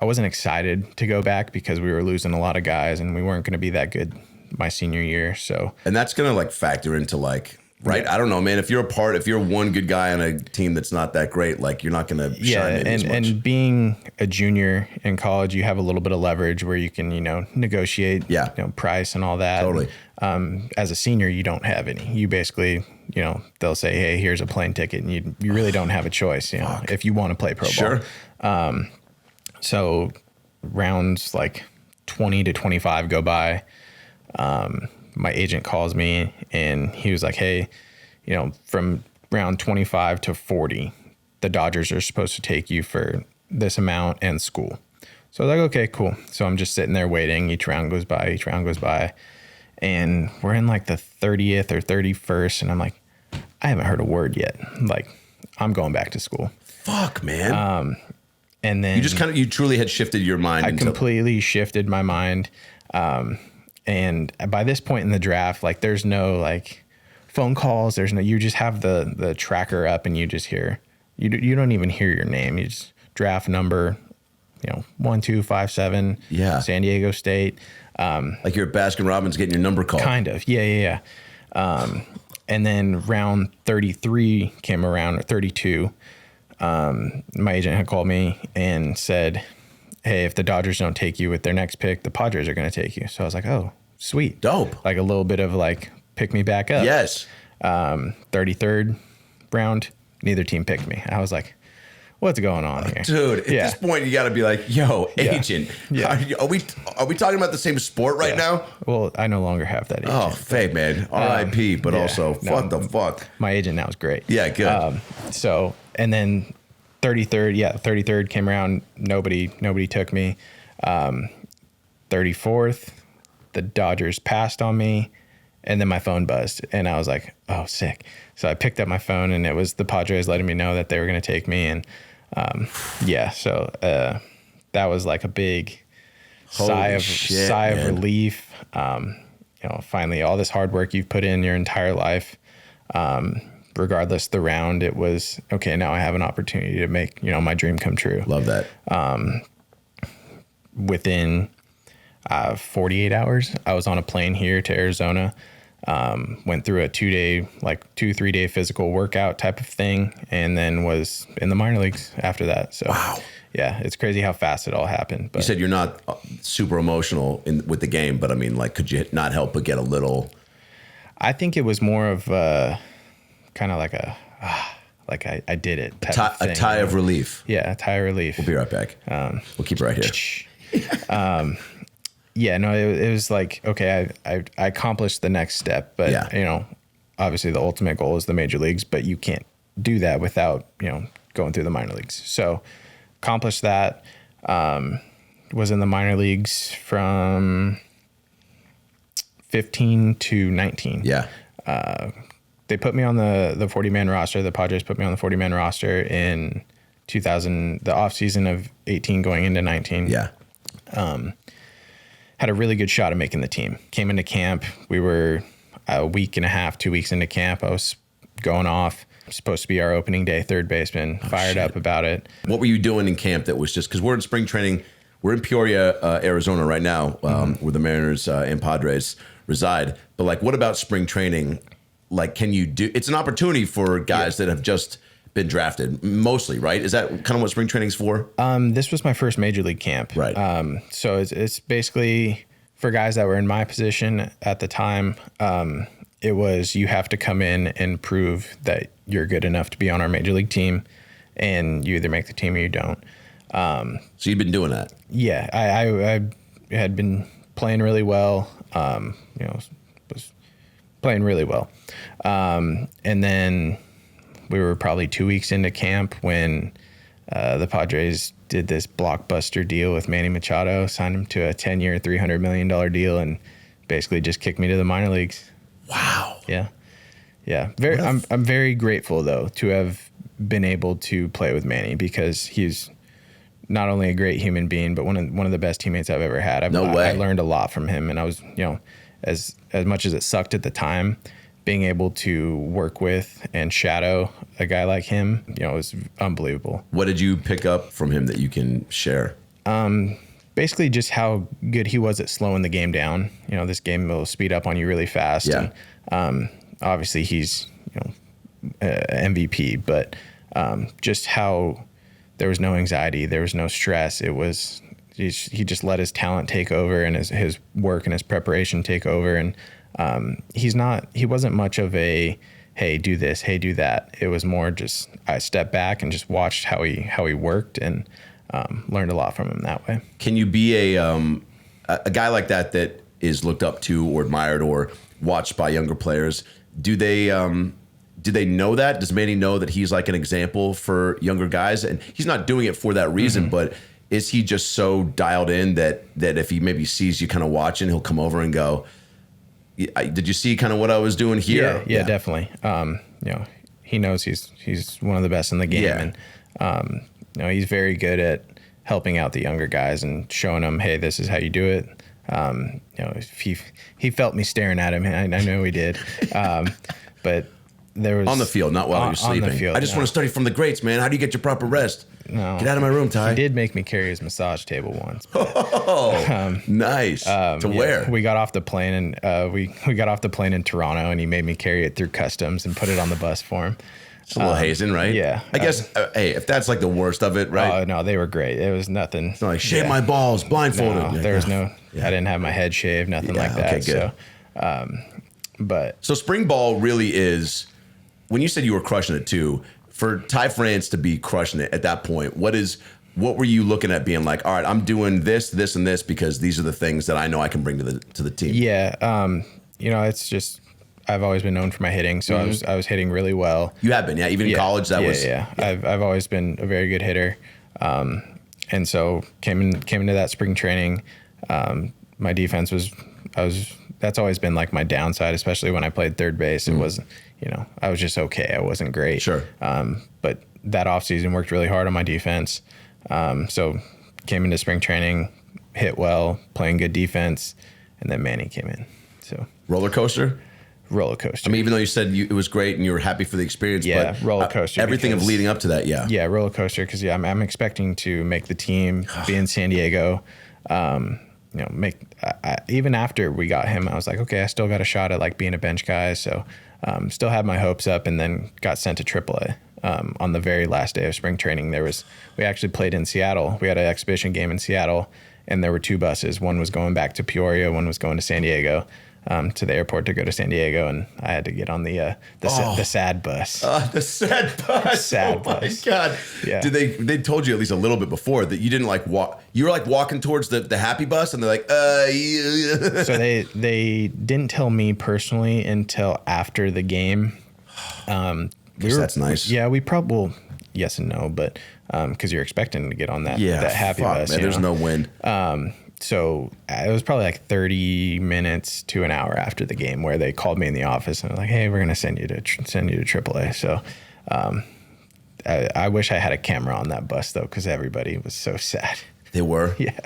excited to go back because we were losing a lot of guys, and we weren't going to be that good my senior year. So, and that's going to like factor into like, right? Yeah. I don't know, man. If you're one good guy on a team that's not that great, like you're not going to shine in as much. And being a junior in college, you have a little bit of leverage where you can, negotiate, price and all that. Totally. And, as a senior, you don't have any. You basically, they'll say, hey, here's a plane ticket, and you really don't have a choice, if you want to play pro ball. So rounds like 20 to 25 go by. My agent calls me and he was like, hey, from round 25 to 40, the Dodgers are supposed to take you for this amount and school. So I was like, okay, cool. So I'm just sitting there waiting. Each round goes by. And we're in like the 30th or 31st. And I'm like, I haven't heard a word yet. Like, I'm going back to school. Fuck, man. And then you truly had shifted your mind. I completely shifted my mind. And by this point in the draft, like there's no like phone calls. You just have the tracker up and you just hear, you don't even hear your name. You just draft number, 1257. Yeah. San Diego State. Like you're at Baskin Robbins getting your number called. Kind of. Yeah. And then round 33 came around, or 32. My agent had called me and said, hey, if the Dodgers don't take you with their next pick, the Padres are going to take you. So I was like, oh, sweet. Dope. Like a little bit of like, pick me back up. Yes. 33rd round, neither team picked me. I was like, what's going on here? Dude, at this point, you got to be like, yo, agent, are we talking about the same sport right now? Well, I no longer have that agent. Oh, Faye, man. R.I.P., but also, what the fuck? My agent now is great. Yeah, good. So, and then 33rd came around. Nobody took me. 34th, the Dodgers passed on me, and then my phone buzzed, and I was like, oh, sick. So I picked up my phone, and it was the Padres letting me know that they were going to take me, and so that was like a big sigh of relief. Finally, all this hard work you've put in your entire life, regardless the round, it was okay. Now I have an opportunity to make my dream come true. Love that. Within 48 hours, I was on a plane here to Arizona. Went through a 3 day physical workout type of thing, and then was in the minor leagues after that. So wow. Yeah, it's crazy how fast it all happened. But you said you're not super emotional with the game, but I mean, like, could you not help but get a little? I think it was more of kind of like I did it. A tie of relief. Yeah, a tie of relief. We'll be right back. We'll keep it right here. Yeah, no, it was like, okay, I accomplished the next step, but obviously the ultimate goal is the major leagues, but you can't do that without, going through the minor leagues. So accomplished that, was in the minor leagues from 15 to 19. Yeah. They put me on the 40-man roster. The Padres put me on the 40-man roster in 2000, the off season of 18 going into 19. Yeah. Had a really good shot at making the team. Came into camp. We were a week and a half, 2 weeks into camp. I was going off. Supposed to be our opening day third baseman. Fired up about it. What were you doing in camp that was just, because we're in spring training. We're in Peoria, Arizona right now, where the Mariners and Padres reside. But like, what about spring training? Like, can you do, it's an opportunity for guys that have just been drafted mostly, right? Is that kind of what spring training's for? This was my first major league camp. Right. So it's basically for guys that were in my position at the time. It was, you have to come in and prove that you're good enough to be on our major league team, and you either make the team or you don't. So you've been doing that? Yeah, I had been playing really well. Was playing really well. And then we were probably 2 weeks into camp when the Padres did this blockbuster deal with Manny Machado, signed him to a 10-year, $300 million deal, and basically just kicked me to the minor leagues. Wow. Yeah. Yeah. I'm very grateful though to have been able to play with Manny, because he's not only a great human being, but one of the best teammates I've ever had. No way. I learned a lot from him, and I was, as much as it sucked at the time, being able to work with and shadow a guy like him, was unbelievable. What did you pick up from him that you can share? Basically just how good he was at slowing the game down. This game will speed up on you really fast. Yeah. And obviously he's, MVP, but just how there was no anxiety, there was no stress. It was, he just let his talent take over and his work and his preparation take over. And he wasn't much of a, hey, do this, hey, do that. It was more just, I stepped back and just watched how he worked, and learned a lot from him that way. Can you be a guy like that is looked up to or admired or watched by younger players? Do they know that? Does Manny know that he's like an example for younger guys? And he's not doing it for that reason, but is he just so dialed in that if he maybe sees you kind of watching, he'll come over and go, did you see kind of what I was doing here? Yeah, definitely. He knows he's one of the best in the game, and he's very good at helping out the younger guys and showing them, hey, this is how you do it. If he felt me staring at him, I know he did, but there was on the field, not while you're sleeping. On the field, I just want to study from the greats, man. How do you get your proper rest? No, get out of my room, Ty. He did make me carry his massage table once. Oh, nice. To where? We got off the plane, and we got off the plane in Toronto, and he made me carry it through customs and put it on the bus for him. It's a little hazing, right? Yeah. I guess, hey, if that's like the worst of it, right? Oh, no, they were great. It was nothing. It's not like, shave my balls, blindfolded. No, there was no, I didn't have my head shaved, nothing like that. Okay, good. So spring ball really is, when you said you were crushing it too, for Ty France to be crushing it at that point, what were you looking at being like, all right, I'm doing this, this, and this because these are the things that I know I can bring to the team? Yeah. It's just, I've always been known for my hitting, so I was hitting really well. You have been, yeah. Even in college, Yeah. I've always been a very good hitter, and so came into that spring training. My defense that's always been like my downside, especially when I played third base. It was, I was just okay. I wasn't great. Sure. But that offseason worked really hard on my defense. So came into spring training, hit well, playing good defense, and then Manny came in. So roller coaster. I mean, even though you said it was great and you were happy for the experience, but roller coaster. Everything of leading up to that, yeah, roller coaster, because I'm expecting to make the team, be in San Diego. Even after we got him, I was like, okay, I still got a shot at like being a bench guy, so still had my hopes up, and then got sent to AAA. On the very last day of spring training, we actually played in Seattle. We had an exhibition game in Seattle, and there were two buses. One was going back to Peoria, one was going to San Diego. To the airport to go to San Diego, and I had to get on the sad bus. The sad bus. Bus. My God. Yeah. They told you at least a little bit before that you didn't like walk. You were like walking towards the happy bus, and they're like, yeah. So they didn't tell me personally until after the game. That's nice. Yeah, we probably yes and no, but because you're expecting to get on that happy bus. Man, there's no wind. So it was probably like 30 minutes to an hour after the game where they called me in the office and they're like, hey, we're going to send you to AAA. So I wish I had a camera on that bus, though, because everybody was so sad. They were? Yeah.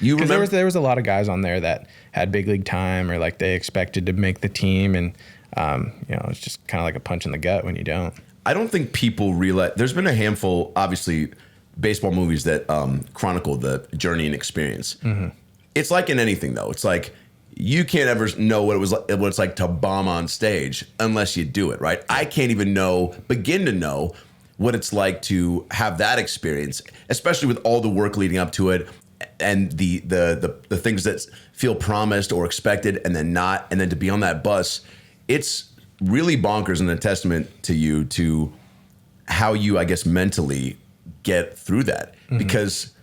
You remember? There was a lot of guys on there that had big league time, or like they expected to make the team. And, it's just kind of like a punch in the gut when you don't. I don't think people realize. There's been a handful, obviously, baseball movies that chronicle the journey and experience. Mm-hmm. It's like in anything, though. It's like you can't ever know what it's like to bomb on stage unless you do it, right? I can't even begin to know what it's like to have that experience, especially with all the work leading up to it and the things that feel promised or expected and then not, and then to be on that bus. It's really bonkers and a testament to you to how you, I guess, mentally get through that. Mm-hmm. Because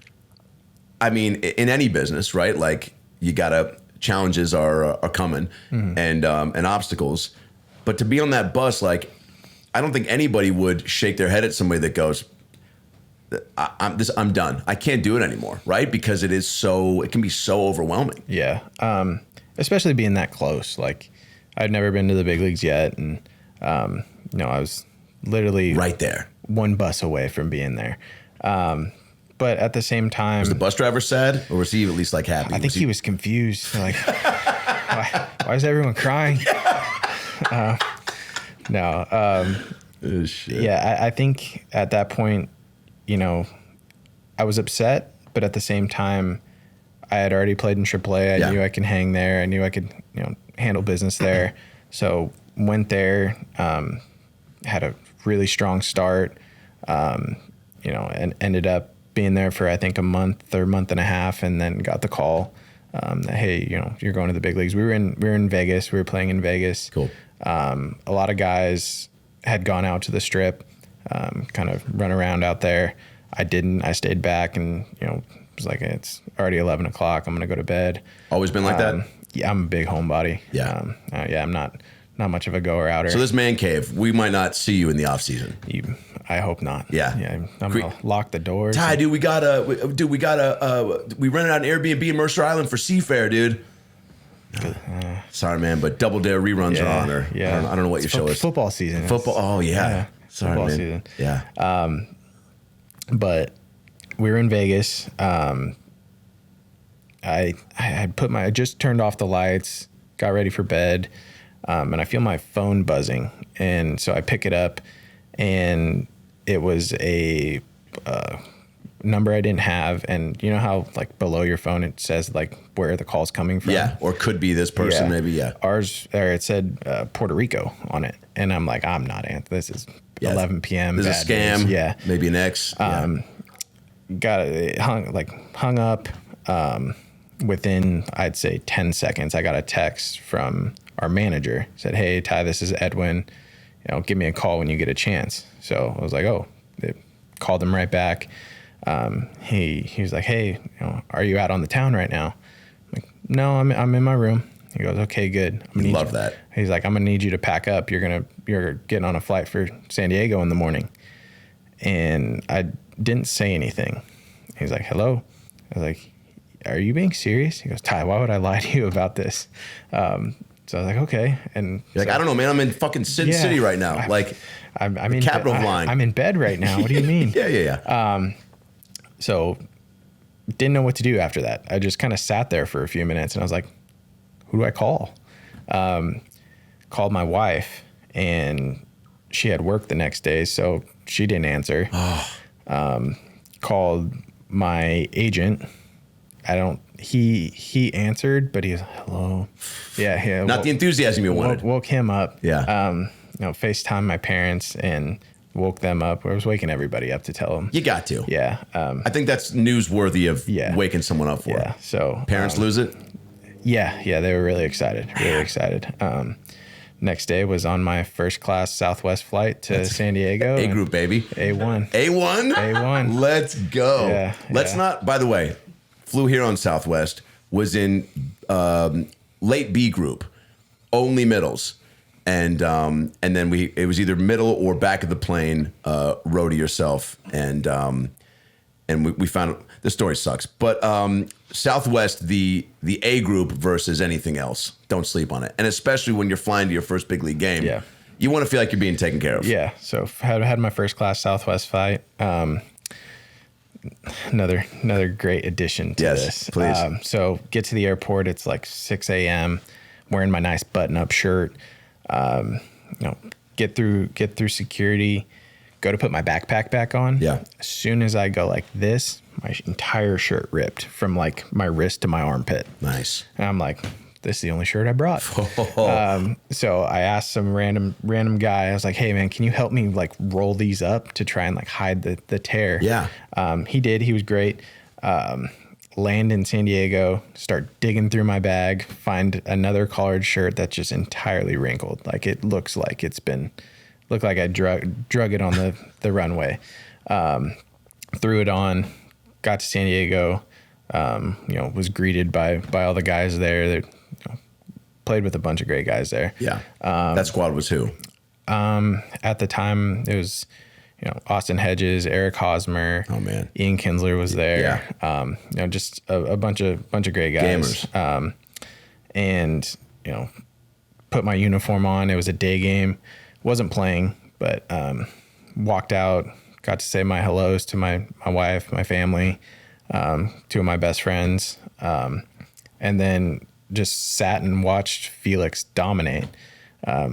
I mean, in any business, right? Like challenges are coming, mm-hmm. and obstacles, but to be on that bus, like, I don't think anybody would shake their head at somebody that goes, I'm done. I can't do it anymore. Right. Because it can be so overwhelming. Yeah. Especially being that close. Like, I'd never been to the big leagues yet, and I was literally right there, one bus away from being there. But at the same time, was the bus driver sad, or was he at least like happy? I think he was confused. Like, why is everyone crying? No. Oh, shit. Yeah, I think at that point, I was upset, but at the same time, I had already played in AAA. I knew I could hang there. I knew I could, handle business there. So went there, had a really strong start, and ended up being there for, I think, a month or month and a half, and then got the call that, hey, you're going to the big leagues. We were in Vegas. We were playing in Vegas. Cool. A lot of guys had gone out to the Strip, kind of run around out there. I didn't. I stayed back, and it was like, it's already 11 o'clock. I'm gonna go to bed. Always been like that. Yeah, I'm a big homebody. Yeah. I'm not much of a goer outer. So this man cave, we might not see you in the off season. I hope not. Yeah. I'm gonna lock the doors. Ty, dude, we rented out an Airbnb in Mercer Island for Seafair, dude. Sorry, man, but Double Dare reruns are on. Or Yeah. I don't know what your show is. Football season. Football. Oh yeah. Sorry, football man. season. Yeah. But we were in Vegas. I just turned off the lights, got ready for bed, and I feel my phone buzzing, and so I pick it up, and it was a number I didn't have, and you know how like below your phone it says like where the call's coming from? Yeah, or could be this person, maybe. Yeah. Ours, it said Puerto Rico on it, and I'm like, I'm not answering. This is 11 p.m. This is a scam. News. Yeah, maybe an ex. Got it hung up. Within, I'd say 10 seconds, I got a text from our manager. Said, "Hey, Ty, this is Edwin. Give me a call when you get a chance." So I was like, "Oh," they called him right back. He was like, "Hey, are you out on the town right now?" I'm like, "No, I'm in my room." He goes, "Okay, good. Love that." He's like, "I'm gonna need you to pack up. You're getting on a flight for San Diego in the morning." And I didn't say anything. He's like, "Hello?" I was like, "Are you being serious?" He goes, "Ty, why would I lie to you about this?" So I was like, "Okay." And you're like, "I don't know, man. I'm in fucking Sin City right now. I'm in capital line. I'm in bed right now. What do you mean?" Yeah. So didn't know what to do after that. I just kind of sat there for a few minutes, and I was like, "Who do I call?" Called my wife, and she had work the next day, so she didn't answer. Called my agent. He answered, but he was, "Hello." Yeah. Not the enthusiasm you wanted. Woke him up. Yeah. FaceTime my parents and woke them up. I was waking everybody up to tell them. You got to. Yeah. I think that's newsworthy of waking someone up for. Yeah. So parents lose it? Yeah. They were really excited. Really excited. Next day was on my first class Southwest flight to San Diego. A group, baby. A1. A1? Let's go. Yeah. Let's not, by the way, flew here on Southwest, was in late B group, only middles. And then it was either middle or back of the plane, row to yourself. And we found, the story sucks, but Southwest, the A group versus anything else. Don't sleep on it. And especially when you're flying to your first big league game. Yeah. You want to feel like you're being taken care of. Yeah. So had my first class Southwest flight. Another great addition to this. Please. So get to the airport. It's like 6 a.m. Wearing my nice button-up shirt. Get through security. Go to put my backpack back on. Yeah. As soon as I go like this, my entire shirt ripped from like my wrist to my armpit. Nice. And I'm like, this is the only shirt I brought. So I asked some random guy. I was like, "Hey man, can you help me like roll these up to try and like hide the tear?" Yeah. He did. He was great. Land in San Diego, start digging through my bag, find another collared shirt that's just entirely wrinkled. Like it looks like looked like I drug it on the runway. Threw it on, got to San Diego, was greeted by all the guys there. They played with a bunch of great guys there. Yeah. That squad was who? At the time, it was, Austin Hedges, Eric Hosmer. Oh man. Ian Kinsler was there. Yeah. Just a bunch of great guys. Gamers. And, put my uniform on. It was a day game. Wasn't playing, but walked out, got to say my hellos to my wife, my family, 2 of my best friends, and then just sat and watched Felix dominate.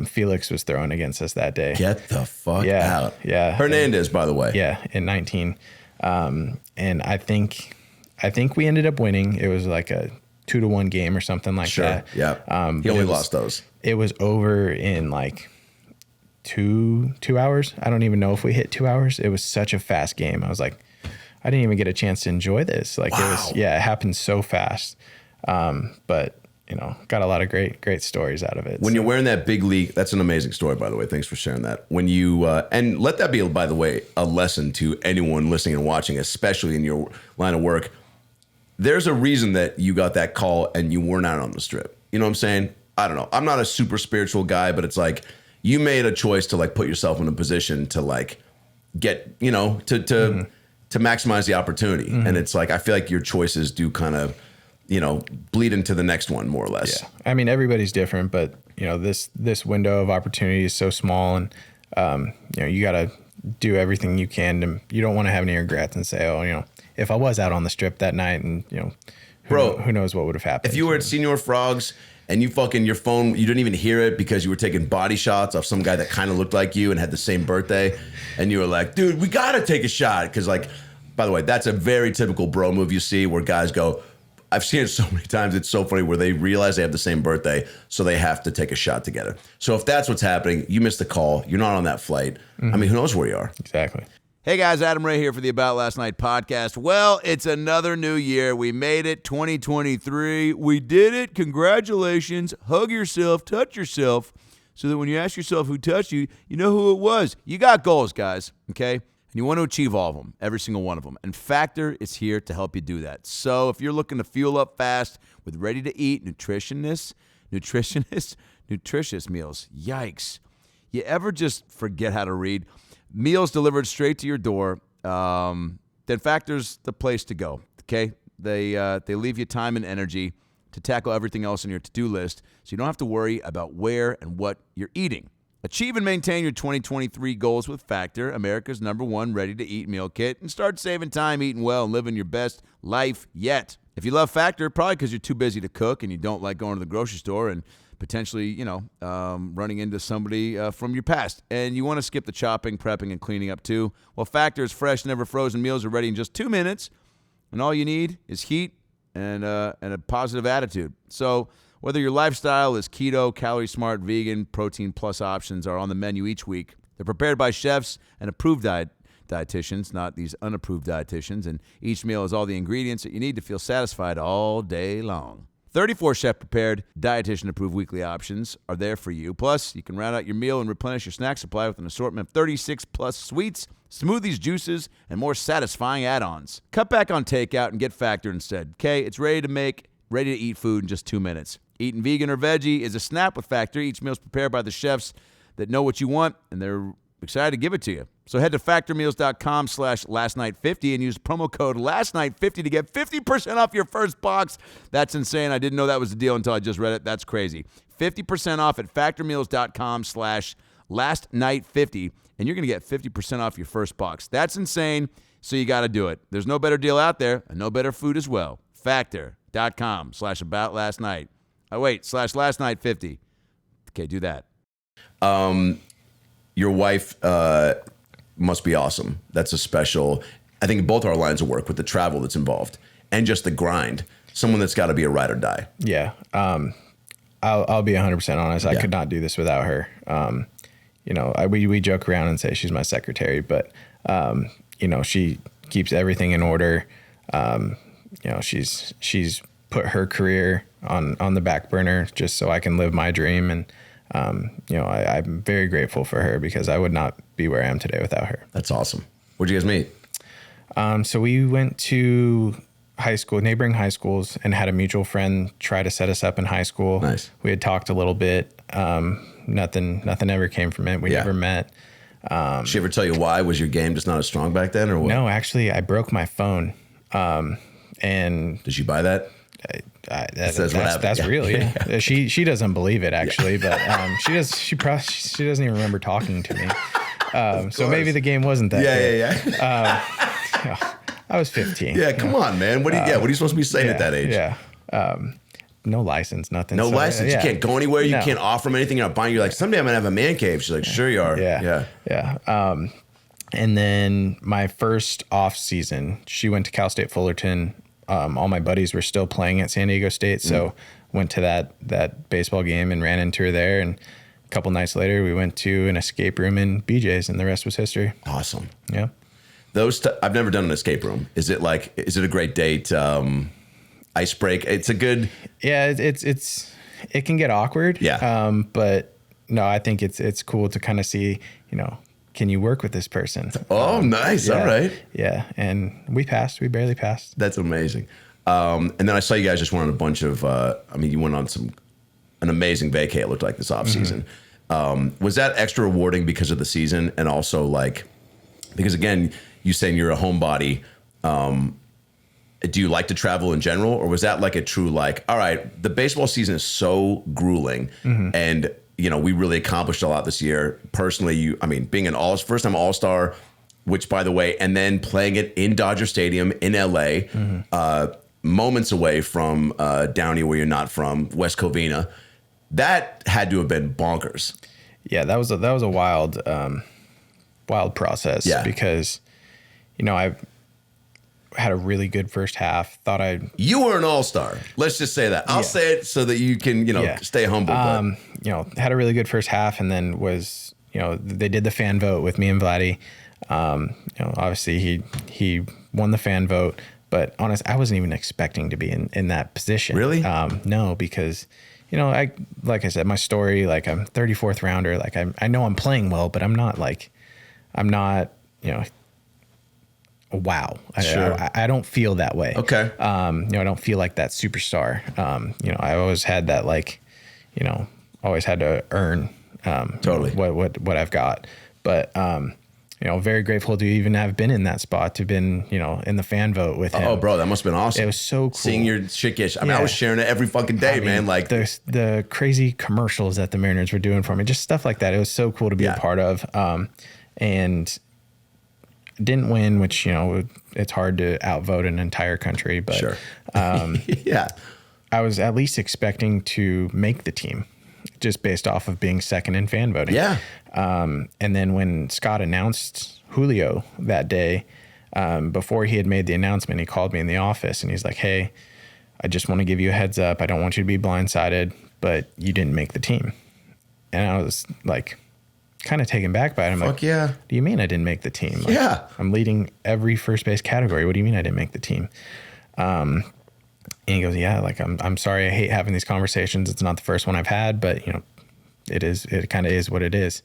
Felix was throwing against us that day. Get the fuck out. Yeah. Hernandez, by the way. Yeah, in 19. And I think we ended up winning. It was like a 2-1 game or something like that. Yeah. He only lost those. It was over in like two hours. I don't even know if we hit 2 hours. It was such a fast game. I was like, I didn't even get a chance to enjoy this. Like it happened so fast. But got a lot of great stories out of it. When you're wearing that big league, that's an amazing story, by the way. Thanks for sharing that. When you, and let that be, by the way, a lesson to anyone listening and watching, especially in your line of work. There's a reason that you got that call and you weren't out on the strip. You know what I'm saying? I don't know. I'm not a super spiritual guy, but it's like you made a choice to like put yourself in a position to like get, to maximize the opportunity. And it's like, I feel like your choices do kind of, bleed into the next one more or less. Yeah. I mean, everybody's different, but this window of opportunity is so small, and you got to do everything you can to, you don't want to have any regrets and say, oh, if I was out on the strip that night and, who knows what would have happened. If you were at Senior Frogs and your phone, you didn't even hear it because you were taking body shots off some guy that kind of looked like you and had the same birthday. And you were like, dude, we got to take a shot. Cause like, by the way, that's a very typical bro move you see where guys go, I've seen it so many times. It's so funny where they realize they have the same birthday, so they have to take a shot together. So if that's what's happening, you missed the call. You're not on that flight. I mean, who knows where you are? Exactly. Hey guys, Adam Ray here for the About Last Night podcast. Well, it's another new year. We made it, 2023. We did it. Congratulations. Hug yourself, touch yourself, so that when you ask yourself who touched you, you know who it was. You got goals, guys, okay? And you want to achieve all of them, every single one of them. And Factor is here to help you do that. So if you're looking to fuel up fast with ready-to-eat, nutritious meals, yikes. You ever just forget how to read? Meals delivered straight to your door, then Factor's the place to go, okay? They leave you time and energy to tackle everything else on your to-do list, so you don't have to worry about where and what you're eating. Achieve and maintain your 2023 goals with Factor, America's #1 ready-to-eat meal kit, and start saving time eating well and living your best life yet. If you love Factor, probably because you're too busy to cook and you don't like going to the grocery store and potentially, running into somebody from your past, and you want to skip the chopping, prepping, and cleaning up too, well, Factor's fresh, never frozen meals are ready in just 2 minutes, and all you need is heat and a positive attitude. So whether your lifestyle is keto, calorie smart, vegan, protein plus options are on the menu each week. They're prepared by chefs and approved dietitians, not these unapproved dietitians, and each meal has all the ingredients that you need to feel satisfied all day long. 34 chef-prepared, dietitian-approved weekly options are there for you. Plus, you can round out your meal and replenish your snack supply with an assortment of 36-plus sweets, smoothies, juices, and more satisfying add-ons. Cut back on takeout and get Factor instead, okay? It's ready to make, ready-to-eat food in just 2 minutes. Eating vegan or veggie is a snap with Factor. Each meal is prepared by the chefs that know what you want, and they're excited to give it to you. So head to factormeals.com/lastnight50 and use promo code lastnight50 to get 50% off your first box. That's insane. I didn't know that was the deal until I just read it. That's crazy. 50% off at factormeals.com/lastnight50, and you're going to get 50% off your first box. That's insane, so you got to do it. There's no better deal out there, and no better food as well. Factor.com/aboutlastnight. Oh, wait, /lastnight50. Okay, do that. Your wife must be awesome. That's a special, I think both our lines of work with the travel that's involved and just the grind. Someone that's got to be a ride or die. Yeah. I'll be 100% honest. I could not do this without her. We joke around and say she's my secretary, but, she keeps everything in order. She's put her career on the back burner just so I can live my dream. And, I'm very grateful for her because I would not be where I am today without her. That's awesome. Where'd you guys meet? So we went to neighboring high schools, and had a mutual friend try to set us up in high school. Nice. We had talked a little bit. Nothing ever came from it. We never met. Did she ever tell you why? Was your game just not as strong back then, or what? No, actually, I broke my phone. And did she buy that? That's real. Yeah. She doesn't believe it actually, but she doesn't even remember talking to me. So maybe the game wasn't that good. Yeah. I was 15. Yeah, come on, man. What are you supposed to be saying at that age? Yeah. No license, nothing. No license. You can't go anywhere. You No. can't offer them anything. You're not buying. You're like, someday I'm gonna have a man cave. She's like, sure you are. Yeah. And then my first off season, she went to Cal State Fullerton. All my buddies were still playing at San Diego State, so went to that baseball game and ran into her there. And a couple nights later, we went to an escape room in BJ's, and the rest was history. Awesome. Yeah. I've never done an escape room. Is it a great date? Ice break? It's a good. Yeah, it can get awkward. Yeah. But no, I think it's cool to kind of see, can you work with this person? Oh, nice. Yeah, all right. Yeah. And we barely passed. That's amazing. And then I saw you guys just went on a bunch of, you went on an amazing vacay, it looked like, this off season. Was that extra rewarding because of the season? And also because again, you saying you're a homebody, do you like to travel in general, or was that like a true all right, the baseball season is so grueling, and we really accomplished a lot this year. Personally, being an first time All-Star, which by the way, and then playing it in Dodger Stadium in LA, moments away from Downey, where you're not from, West Covina, that had to have been bonkers. Yeah, that was a wild process. Yeah. Because I had a really good first half. You were an all-star. Let's just say that. I'll say it so that you can, stay humble. Had a really good first half, and then was, they did the fan vote with me and Vladdy. Obviously he won the fan vote, but honest, I wasn't even expecting to be in that position. Really? No, because, like I said, my story, I'm 34th rounder. I know I'm playing well, but I'm not, wow. Sure. I don't feel that way. Okay. I don't feel like that superstar. I always had that, always had to earn, totally what I've got. But, very grateful to even have been in that spot, to been, in the fan vote with him. Oh, bro, that must have been awesome. It was so cool. Seeing your shit get, I was sharing it every fucking day, man. The crazy commercials that the Mariners were doing for me, just stuff like that. It was so cool to be a part of. And didn't win, which, it's hard to outvote an entire country, but sure. I was at least expecting to make the team, just based off of being second in fan voting. Yeah. And then when Scott announced Julio that day, before he had made the announcement, he called me in the office and he's like, "Hey, I just want to give you a heads up. I don't want you to be blindsided, but you didn't make the team." And I was kind of taken back by it. I'm Fuck yeah. "What do you mean I didn't make the team?" Yeah. I'm leading every first base category. What do you mean I didn't make the team? And he goes, "Yeah, I'm sorry. I hate having these conversations. It's not the first one I've had, but it kind of is what it is."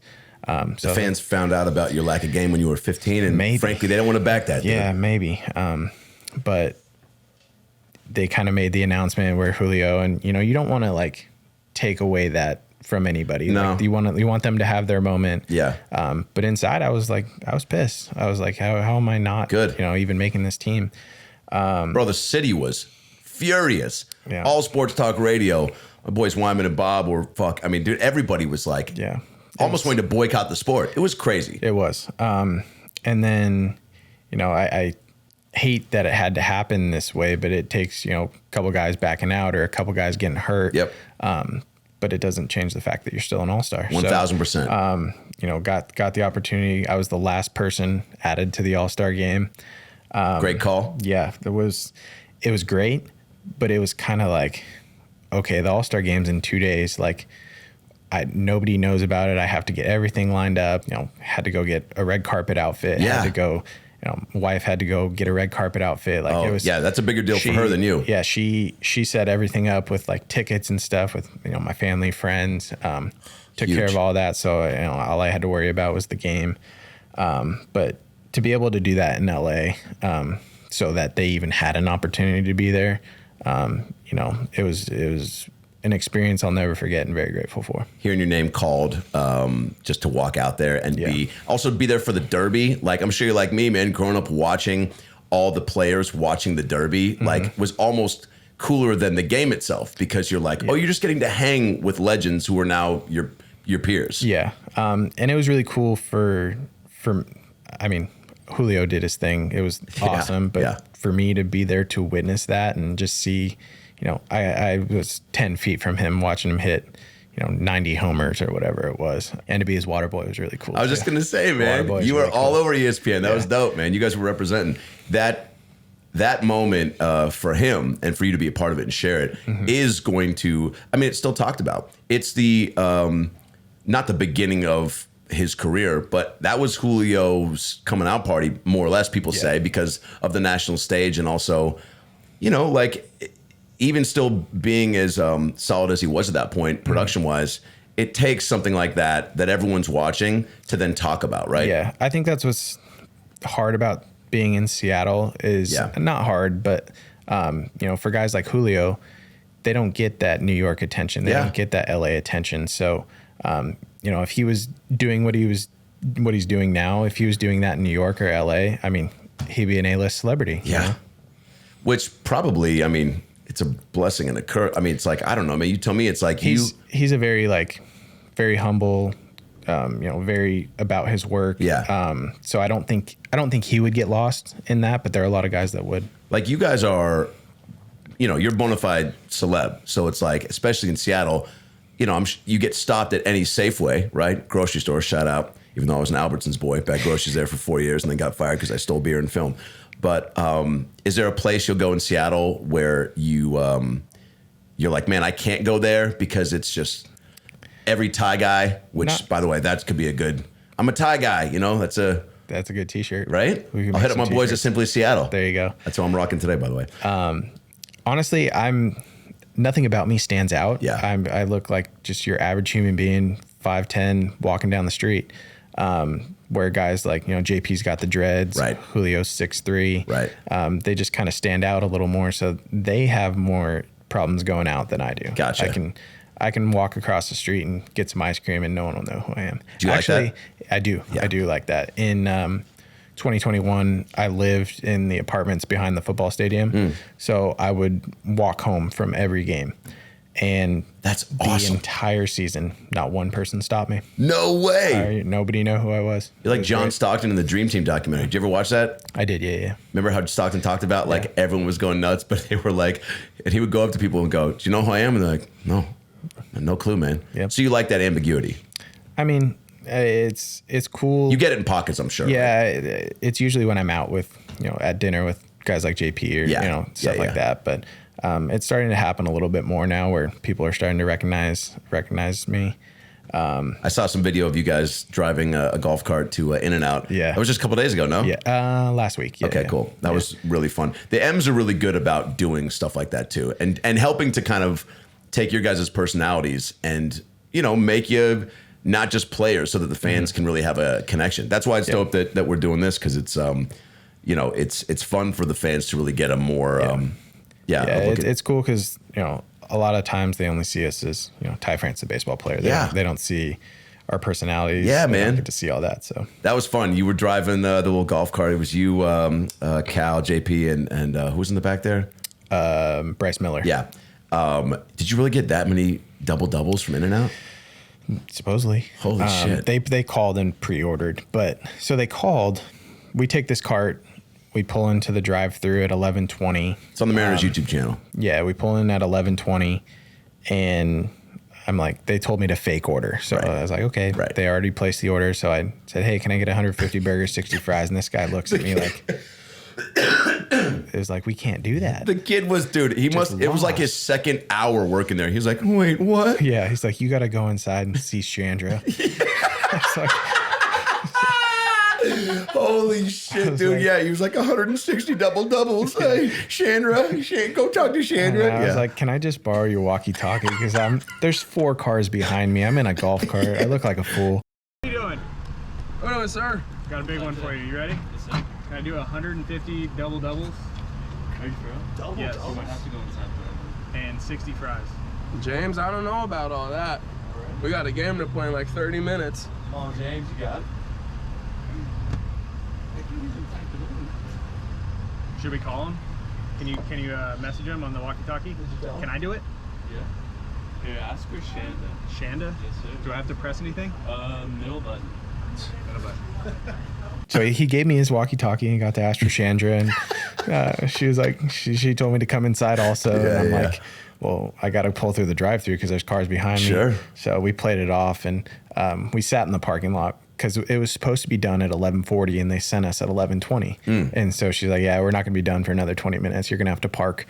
So the fans found out about your lack of game when you were 15, and frankly, they don't want to back that. Yeah, maybe. But they kind of made the announcement where Julio, and you don't want to take away that from anybody. No. You want them to have their moment. Yeah. But inside I was pissed. I was like, how am I not good? Even making this team. Bro, the city was furious. Yeah. All sports talk radio. My boys Wyman and Bob were dude, everybody was almost wanting to boycott the sport. It was crazy. It was. And then, I hate that it had to happen this way, but it takes, a couple guys backing out or a couple guys getting hurt. Yep. But it doesn't change the fact that you're still an all-star. 1,000%. Got the opportunity. I was the last person added to the all-star game. Great call. Yeah, it was great, but it was kind of okay, the all-star game's in 2 days. Nobody knows about it. I have to get everything lined up. Had to go get a red carpet outfit. Yeah. Had to go. Wife had to go get a red carpet outfit. It was. Yeah, that's a bigger deal for her than you. Yeah, she set everything up with tickets and stuff with my family, friends. Took care of all that. So all I had to worry about was the game. But to be able to do that in LA, so that they even had an opportunity to be there, it was an experience I'll never forget and very grateful for. Hearing your name called, just to walk out there and be there for the Derby. I'm sure you're like me, man, growing up watching all the players watching the Derby, was almost cooler than the game itself because you're like, oh, you're just getting to hang with legends who are now your peers. Yeah. And it was really cool for I mean, Julio did his thing. It was awesome. But for me to be there to witness that and just see, you know, I was 10 feet from him watching him hit, you know, 90 homers or whatever it was. And to be his water boy was really cool. I was just going to say, man, you were all over ESPN. That was dope, man. You guys were representing that moment for him and for you to be a part of it and share it is going to, I mean, it's still talked about. It's the, not the beginning of his career, but that was Julio's coming out party, more or less, people say, because of the national stage. And also, you know, like even still being as solid as he was at that point, production wise, it takes something like that everyone's watching to then talk about, right? Yeah. I think that's what's hard about being in Seattle is not hard, but you know, for guys like Julio, they don't get that New York attention. They don't get that LA attention. So, you know, if he was doing what he's doing now, if he was doing that in New York or LA, I mean, he'd be an A-list celebrity. Yeah. You know? Which probably, I mean, it's a blessing and a curse. I mean, it's like, I don't know, I mean, you tell me it's like he's a very very humble, you know, very about his work. Yeah. So I don't think he would get lost in that, but there are a lot of guys that would. Like you guys are, you know, you're bona fide celeb. So it's like, especially in Seattle, you know, you get stopped at any Safeway, right? Grocery store, shout out. Even though I was an Albertsons boy, bagged groceries there for 4 years and then got fired because I stole beer and film. But is there a place you'll go in Seattle where you're like, man, I can't go there because it's just every Thai guy, which, by the way, that could be I'm a Thai guy, you know, that's a good t-shirt. Right? I'll hit up my boys at Simply Seattle. There you go. That's what I'm rocking today, by the way. Honestly, nothing about me stands out. Yeah. I look like just your average human being, 5'10", walking down the street. Where guys like, you know, JP's got the dreads, right? Julio's 6'3", right? They just kind of stand out a little more, so they have more problems going out than I do. Gotcha. I can walk across the street and get some ice cream and no one will know who I am. Do you Actually, like that? I do. Yeah. I do like that. In 2021, I lived in the apartments behind the football stadium, so I would walk home from every game. And that's the awesome. entire season, not one person stopped me. No way. Nobody knew who I was. You're like John Stockton in the Dream Team documentary. Did you ever watch that? I did, yeah. Remember how Stockton talked about like everyone was going nuts, but they were like, and he would go up to people and go, "Do you know who I am?" And they're like, "No clue, man." Yep. So you like that ambiguity? I mean, it's cool. You get it in pockets, I'm sure. Yeah, right? It's usually when I'm out with, you know, at dinner with guys like JP or you know, stuff like that. But it's starting to happen a little bit more now where people are starting to recognize me. I saw some video of you guys driving a golf cart to In-N-Out. Yeah. That was just a couple days ago, no? Yeah, last week. Yeah, okay, cool. That was really fun. The M's are really good about doing stuff like that too, and helping to kind of take your guys' personalities and, you know, make you not just players so that the fans can really have a connection. That's why it's dope that we're doing this, because it's, you know, it's fun for the fans to really get a more... it's cool because, you know, a lot of times they only see us as, you know, Ty France, the baseball player. They don't see our personalities. Yeah, they man. don't get to see all that. So that was fun. You were driving the little golf cart. It was you, Cal, JP, and who was in the back there? Bryce Miller. Yeah. Did you really get that many doubles from In-N-Out? Supposedly. Holy shit. They called and pre-ordered, but so they called. We take this cart. We pull into the drive-through at 11:20. It's on the Mariners YouTube channel. Yeah, we pull in at 11:20, and I'm like, they told me to fake order. So I was like, okay. Right. They already placed the order. So I said, hey, can I get 150 burgers, 60 fries? And this guy looks at me like, it was like, we can't do that. The kid was, dude, it was like his second hour working there. He was like, wait, what? Yeah, he's like, you got to go inside and see Sandra. It's like, holy shit, dude. Like, he was like 160 doubles. Hey, Sandra, go talk to Sandra. I was like, can I just borrow your walkie-talkie? Because there's 4 cars behind me. I'm in a golf cart. I look like a fool. What are you doing? What doing, sir? Got a big one for you. You ready? Yes, sir. Can I do 150 doubles? Are you for real? Yes. You might have to go inside for and 60 fries. James, I don't know about all that. Right. We got a game to play in like 30 minutes. Come on, James, you got it. Should we call him? Can you message him on the walkie-talkie? Can I do it? Yeah. Here, ask for Shanda. Shanda? Yes, sir. Do I have to press anything? Middle button. Middle button. So he gave me his walkie-talkie and got to ask for Sandra, and she was like, she told me to come inside also. And I'm like, well, I got to pull through the drive-through because there's cars behind me. So we played it off, and we sat in the parking lot because it was supposed to be done at 11:40, and they sent us at 11:20. And so she's like, yeah, we're not going to be done for another 20 minutes. You're going to have to park.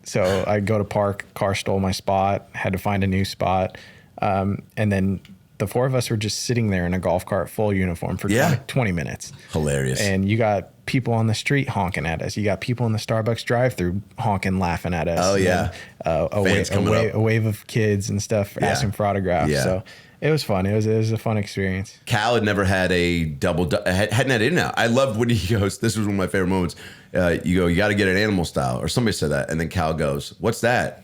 So I go to park, car stole my spot, had to find a new spot. And then the four of us were just sitting there in a golf cart, full uniform for 20 minutes. Hilarious. And you got people on the street honking at us. You got people in the Starbucks drive-thru honking, laughing at us. Oh, yeah. A wave of kids and stuff asking for autographs. Yeah. So it was fun. It was a fun experience. Cal had never had a hadn't had In-N-Out. I loved when he goes, this was one of my favorite moments. You go, you got to get an animal style. Or somebody said that. And then Cal goes, what's that?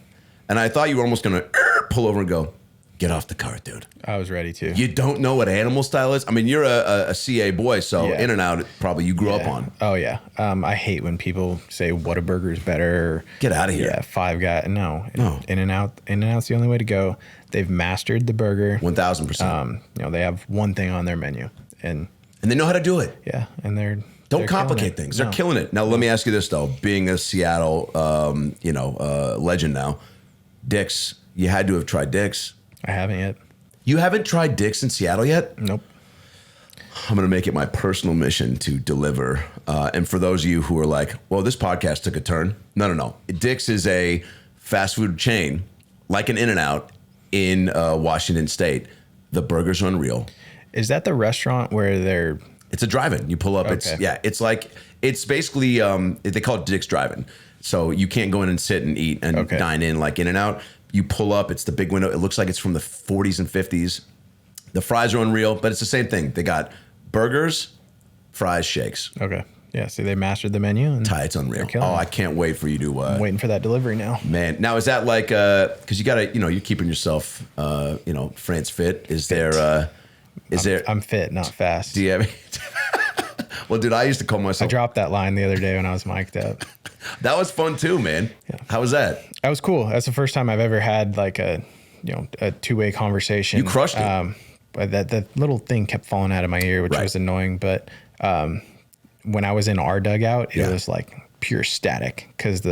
And I thought you were almost going to pull over and go, get off the cart, dude. I was ready to. You don't know what animal style is? I mean, you're a CA boy, so In-N-Out probably you grew up on. Oh, yeah. I hate when people say Whataburger is better. Or, get out of here. Yeah, Five Guys. No. In-N-Out's the only way to go. They've mastered the burger. 1,000%. They have one thing on their menu. And they know how to do it. Yeah, and they're Don't complicate things. They're killing it. Now, let me ask you this, though. Being a Seattle, legend now, Dick's, you had to have tried Dick's. I haven't yet. You haven't tried Dick's in Seattle yet? Nope. I'm going to make it my personal mission to deliver. And for those of you who are like, well, this podcast took a turn. No. Dick's is a fast food chain, like an In-N-Out in Washington State. The burgers are unreal. Is that the restaurant where they're... It's a drive-in. You pull up. Okay. It's basically, they call it Dick's Drive-In. So you can't go in and sit and eat and dine in like In-N-Out. You pull up, it's the big window. It looks like it's from the 40s and 50s. The fries are unreal, but it's the same thing. They got burgers, fries, shakes. Okay. Yeah, see, they mastered the menu. And Ty, it's unreal. Oh, I can't wait for you to... I'm waiting for that delivery now. Man, now is that like... Because you got to, you're keeping yourself, France fit. I'm fit, not fast. Do you have... Well, dude, I used to call myself... I dropped that line the other day when I was mic'd up. That was fun too, man. Yeah. How was that? That was cool. That's the first time I've ever had like a two-way conversation. You crushed it. But that little thing kept falling out of my ear, which was annoying. But when I was in our dugout, it was like pure static because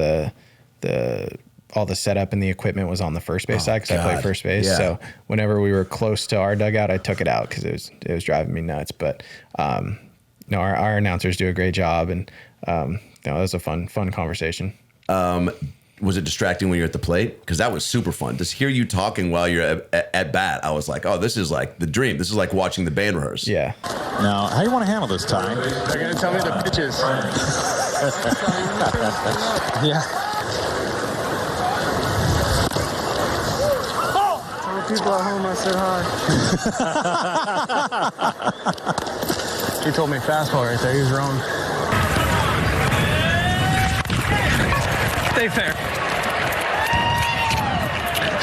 all the setup and the equipment was on the first base side because I played first base. Yeah. So whenever we were close to our dugout, I took it out because it was driving me nuts. But our announcers do a great job, and it was a fun conversation. Was it distracting when you're at the plate? Because that was super fun. Just hear you talking while you're at bat, I was like, oh, this is like the dream. This is like watching the band rehearse. Yeah. Now, how you want to handle this, Ty? They're going to tell me the pitches. Yeah. Tell the people at home I said hi. He told me fastball right there. He was wrong. Stay fair.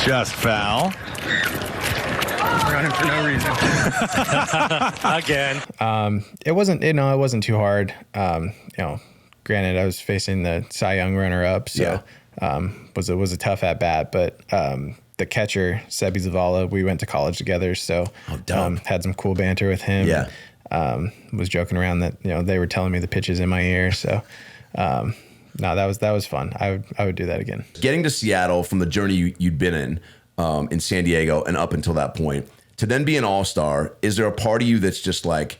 Just foul. Running for no reason. Again. It wasn't too hard. Granted, I was facing the Cy Young runner-up, so was a tough at bat. But the catcher, Sebi Zavala, we went to college together, so had some cool banter with him. Yeah. Was joking around that they were telling me the pitches in my ear, so. No, that was fun. I would do that again. Getting to Seattle from the journey you'd been in San Diego and up until that point, to then be an all-star, is there a part of you that's just like,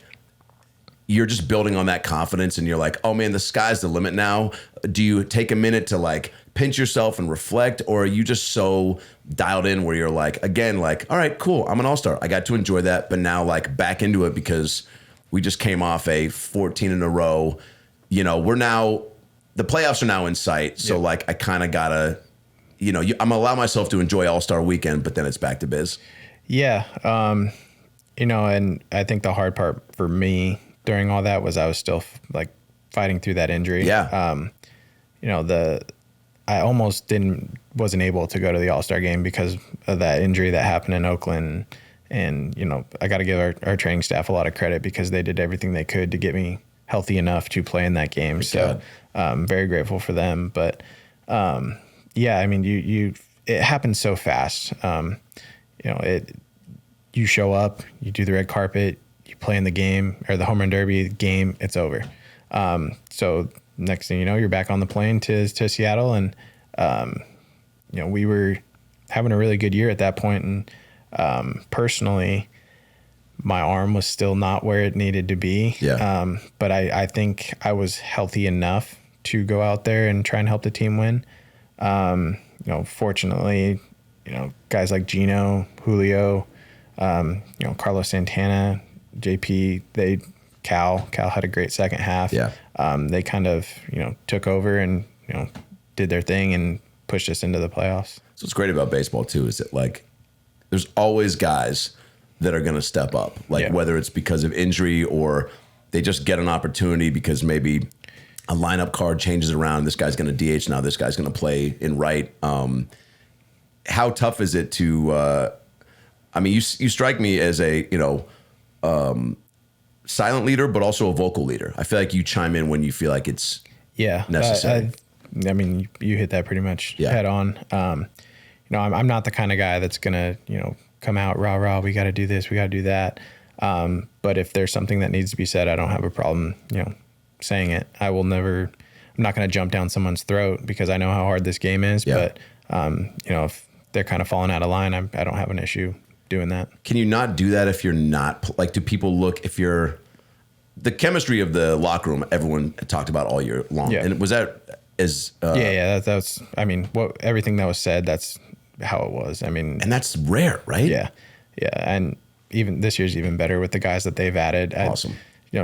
you're just building on that confidence and you're like, oh man, the sky's the limit now? Do you take a minute to like pinch yourself and reflect, or are you just so dialed in where you're like, again, like, all right, cool, I'm an all-star. I got to enjoy that, but now like back into it because we just came off a 14 in a row. The playoffs are now in sight, so like I kind of gotta, I'm gonna allow myself to enjoy All-Star Weekend, but then it's back to biz. Yeah, and I think the hard part for me during all that was I was still like fighting through that injury. Yeah. I almost wasn't able to go to the All-Star game because of that injury that happened in Oakland, and I got to give our training staff a lot of credit because they did everything they could to get me healthy enough to play in that game. So very grateful for them. But yeah, I mean, it happens so fast. You show up, you do the red carpet, you play in the game or the home run derby game, it's over. So next thing you know, you're back on the plane to Seattle, and we were having a really good year at that point. And personally, my arm was still not where it needed to be. Yeah. But I think I was healthy enough to go out there and try and help the team win. Fortunately, guys like Gino, Julio, Carlos Santana, JP, Cal had a great second half. Yeah. They kind of, took over and, did their thing and pushed us into the playoffs. So what's great about baseball too is that like there's always guys that are going to step up, like whether it's because of injury or they just get an opportunity because maybe a lineup card changes around. This guy's going to DH now. This guy's going to play in right. How tough is it to? You strike me as a silent leader, but also a vocal leader. I feel like you chime in when you feel like it's necessary. You hit that pretty much head on. I'm not the kind of guy that's gonna come out rah, we got to do this, we got to do that. But if there's something that needs to be said, I don't have a problem, saying it. I'm not going to jump down someone's throat because I know how hard this game is. Yeah. But, if they're kind of falling out of line, I don't have an issue doing that. Can you not do that if you're not, like, do people look, if you're, the chemistry of the locker room, everyone talked about all year long. Yeah. And was that as... that's everything that was said, that's how it was. And that's rare, right? Yeah. Yeah. And even this year's even better with the guys that they've added. Awesome.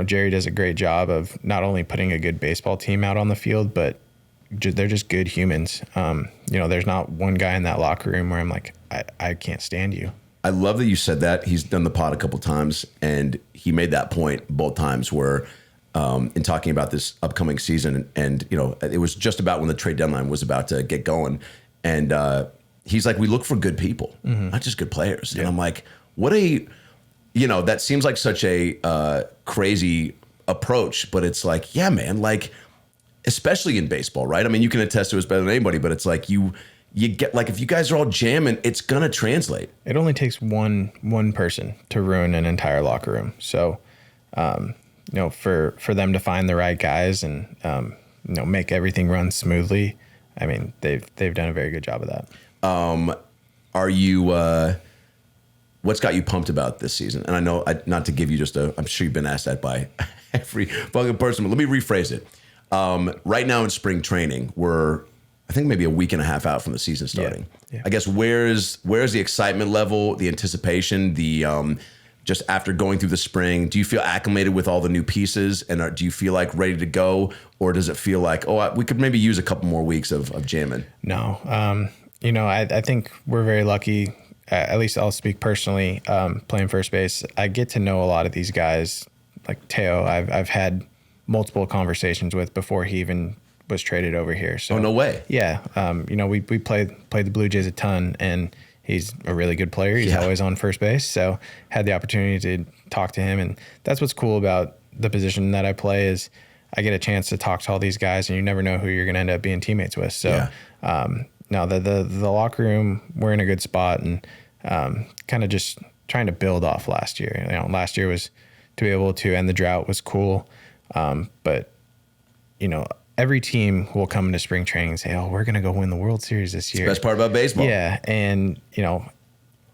Jerry does a great job of not only putting a good baseball team out on the field, but they're just good humans. There's not one guy in that locker room where I'm like, I can't stand you. I love that you said that. He's done the pod a couple times, and he made that point both times where in talking about this upcoming season, and it was just about when the trade deadline was about to get going, and he's like, we look for good people, not just good players. Yeah. And I'm like, that seems like such a crazy approach, but it's like, yeah, man, like, especially in baseball, right? You can attest to us better than anybody, but it's like you get, like, if you guys are all jamming, it's gonna translate. It only takes one person to ruin an entire locker room. So, for them to find the right guys and make everything run smoothly, they've done a very good job of that. Are you? What's got you pumped about this season? And I know, not to give you I'm sure you've been asked that by every fucking person, but let me rephrase it. Right now in spring training, we're, I think, maybe a week and a half out from the season starting. Yeah. I guess where's the excitement level, the anticipation, just after going through the spring? Do you feel acclimated with all the new pieces, and do you feel like ready to go, or does it feel like, we could maybe use a couple more weeks of jamming? No. I think we're very lucky. At least I'll speak personally, playing first base. I get to know a lot of these guys, like Teo. I've had multiple conversations with before he even was traded over here. So, no way. Yeah. We played the Blue Jays a ton, and he's a really good player. He's always on first base. So had the opportunity to talk to him. And that's what's cool about the position that I play is I get a chance to talk to all these guys, and you never know who you're going to end up being teammates with. So, no, the locker room, we're in a good spot, and kind of just trying to build off last year. Last year was to be able to end the drought was cool. But every team will come into spring training and say, we're going to go win the World Series this year. It's the best part about baseball. Yeah. And,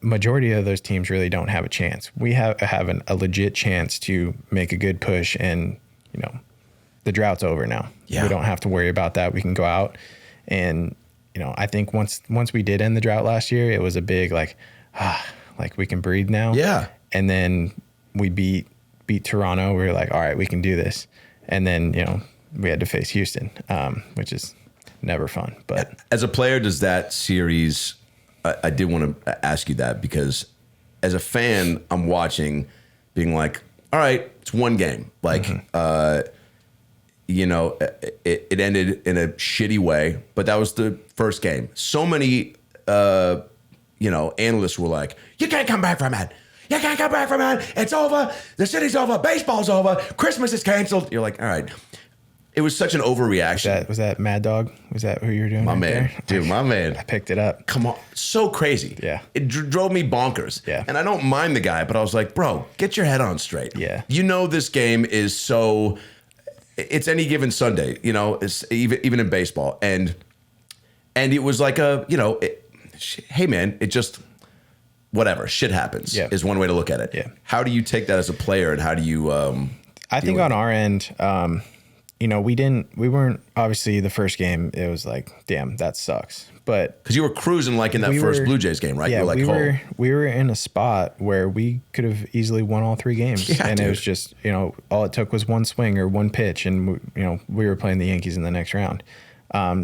majority of those teams really don't have a chance. We have a legit chance to make a good push, and, the drought's over now. Yeah. We don't have to worry about that. We can go out and, I think once we did end the drought last year, it was a big, like we can breathe now. Yeah. And then we beat Toronto. We were like, all right, we can do this. And then, we had to face Houston, which is never fun. But as a player, does that series, I did want to ask you that, because as a fan, I'm watching being like, all right, it's one game. Like, it ended in a shitty way, but that was the first game. So many, analysts were like, you can't come back from that. You can't come back from it. It's over. The city's over. Baseball's over. Christmas is canceled. You're like, all right. It was such an overreaction. Was that Mad Dog? Was that who you were doing? My right man. there? Dude, my man. I picked it up. Come on. So crazy. Yeah. It drove me bonkers. Yeah. And I don't mind the guy, but I was like, bro, get your head on straight. Yeah. You know this game is so... It's any given Sunday, you know, it's even in baseball. And it was like hey, man, it just... Whatever. Shit happens is one way to look at it. Yeah. How do you take that as a player, and how do you... I think on our end... you know, we weren't obviously the first game. It was like, damn, that sucks. But because you were cruising like in that first Blue Jays game, right? Yeah, you were like, we were in a spot where we could have easily won all 3 games, and it was just, you know, all it took was one swing or one pitch, and we were playing the Yankees in the next round.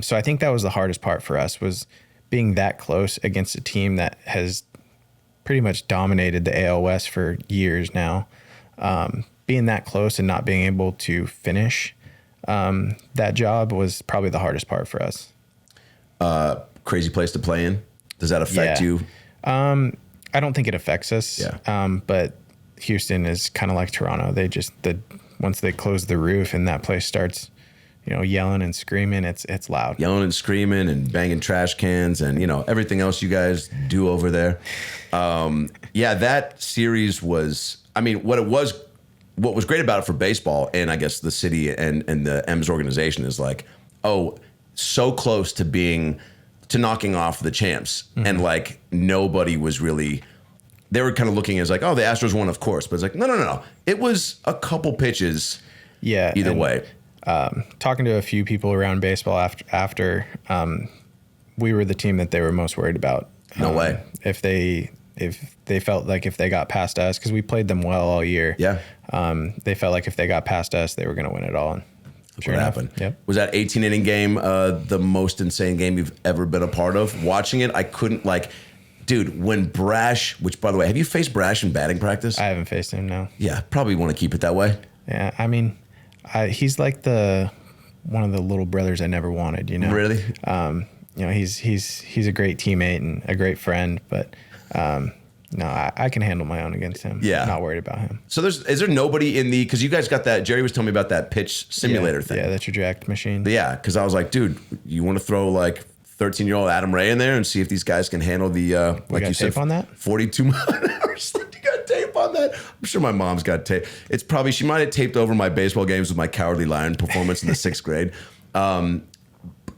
So I think that was the hardest part for us, was being that close against a team that has pretty much dominated the AL West for years now. Being that close and not being able to finish. That job was probably the hardest part for us. Crazy place to play in. Does that affect you? I don't think it affects us. Yeah. But Houston is kind of like Toronto. They just once they close the roof and that place starts, yelling and screaming, it's loud. Yelling and screaming and banging trash cans and everything else you guys do over there. That series was. I mean, what was great about it for baseball, and I guess the city and the M's organization, is like, so close to knocking off the champs. Mm-hmm. And like nobody was really, they were kind of looking as like, the Astros won, of course. But it's like, no. It was a couple pitches either way. Talking to a few people around baseball after we were the team that they were most worried about. No way. If they felt like if they got past us, because we played them well all year. Yeah. They felt like if they got past us, they were going to win it all. And sure what happened. Yep. Was that 18-inning game the most insane game you've ever been a part of? Watching it, I couldn't dude, when Brash, which by the way, have you faced Brash in batting practice? I haven't faced him, no. Yeah, probably want to keep it that way. Yeah, I mean, he's like one of the little brothers I never wanted, Really? He's a great teammate and a great friend, but no, I can handle my own against him. Yeah. Not worried about him. So is there nobody because you guys got that, Jerry was telling me about that pitch simulator thing. Yeah, the traject machine. Yeah, because I was like, dude, you want to throw 13-year-old Adam Ray in there and see if these guys can handle the, like you said, on that? 42 miles an hour. You got tape on that? I'm sure my mom's got tape. It's probably, she might have taped over my baseball games with my Cowardly Lion performance in the 6th grade.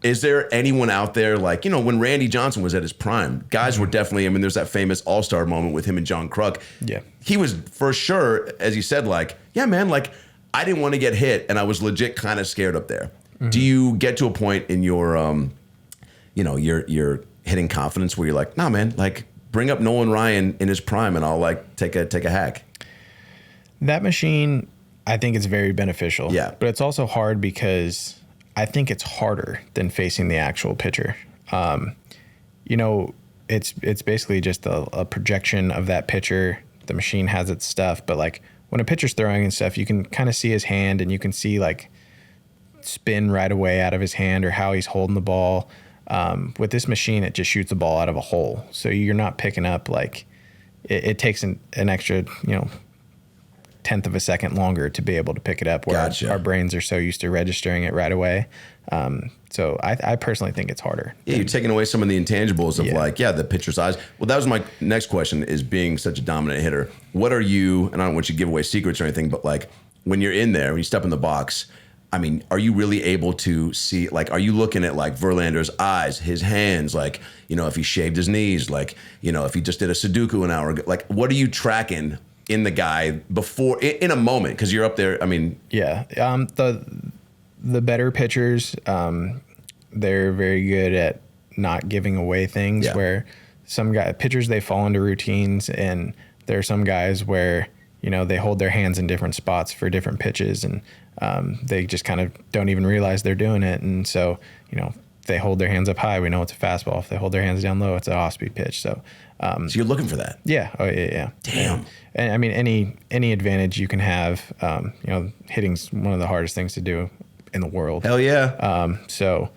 Is there anyone out there when Randy Johnson was at his prime, guys were definitely, there's that famous all-star moment with him and John Kruk. Yeah. He was for sure, as you said, yeah, man, I didn't want to get hit and I was legit kind of scared up there. Mm-hmm. Do you get to a point in your, your hitting confidence where you're like, nah, man, bring up Nolan Ryan in his prime and I'll take a hack? That machine, I think it's very beneficial. Yeah. But it's also hard because I think it's harder than facing the actual pitcher. It's basically just a projection of that pitcher. The machine has its stuff, but when a pitcher's throwing and stuff, you can kind of see his hand and you can see spin right away out of his hand or how he's holding the ball. With this machine, it just shoots the ball out of a hole. So you're not picking up it takes an extra, 1/10 of a second longer to be able to pick it up, where Gotcha. our brains are so used to registering it right away. So I personally think it's harder. Yeah, you're taking away some of the intangibles of the pitcher's eyes. Well, that was my next question, is being such a dominant hitter. What are you, and I don't want you to give away secrets or anything, but when you're in there, when you step in the box, are you really able to see, are you looking at Verlander's eyes, his hands, if he shaved his knees, if he just did a Sudoku an hour ago, what are you tracking in the guy before, in a moment? Because you're up there, Yeah. The better pitchers, they're very good at not giving away things, where some pitchers, they fall into routines, and there are some guys where, they hold their hands in different spots for different pitches, and they just kind of don't even realize they're doing it. And so, if they hold their hands up high, we know it's a fastball. If they hold their hands down low, it's an off-speed pitch. So you're looking for that? Yeah. Oh, yeah. Damn. And any advantage you can have, hitting's one of the hardest things to do in the world. Hell yeah. So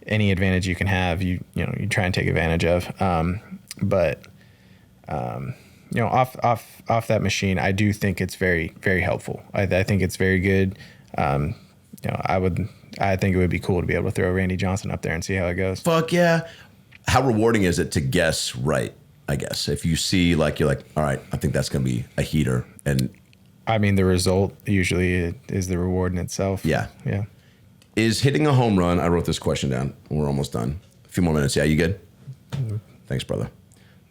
any advantage you can have, you try and take advantage of. But off that machine, I do think it's very, very helpful. I think it's very good. I think it would be cool to be able to throw Randy Johnson up there and see how it goes. Fuck yeah. How rewarding is it to guess right, I guess? If you see, like, you're like, all right, I think that's going to be a heater. And I mean, the result usually is the reward in itself. Yeah. Yeah. Is hitting a home run, I wrote this question down. We're almost done. A few more minutes. Yeah, you good? Mm-hmm. Thanks, brother.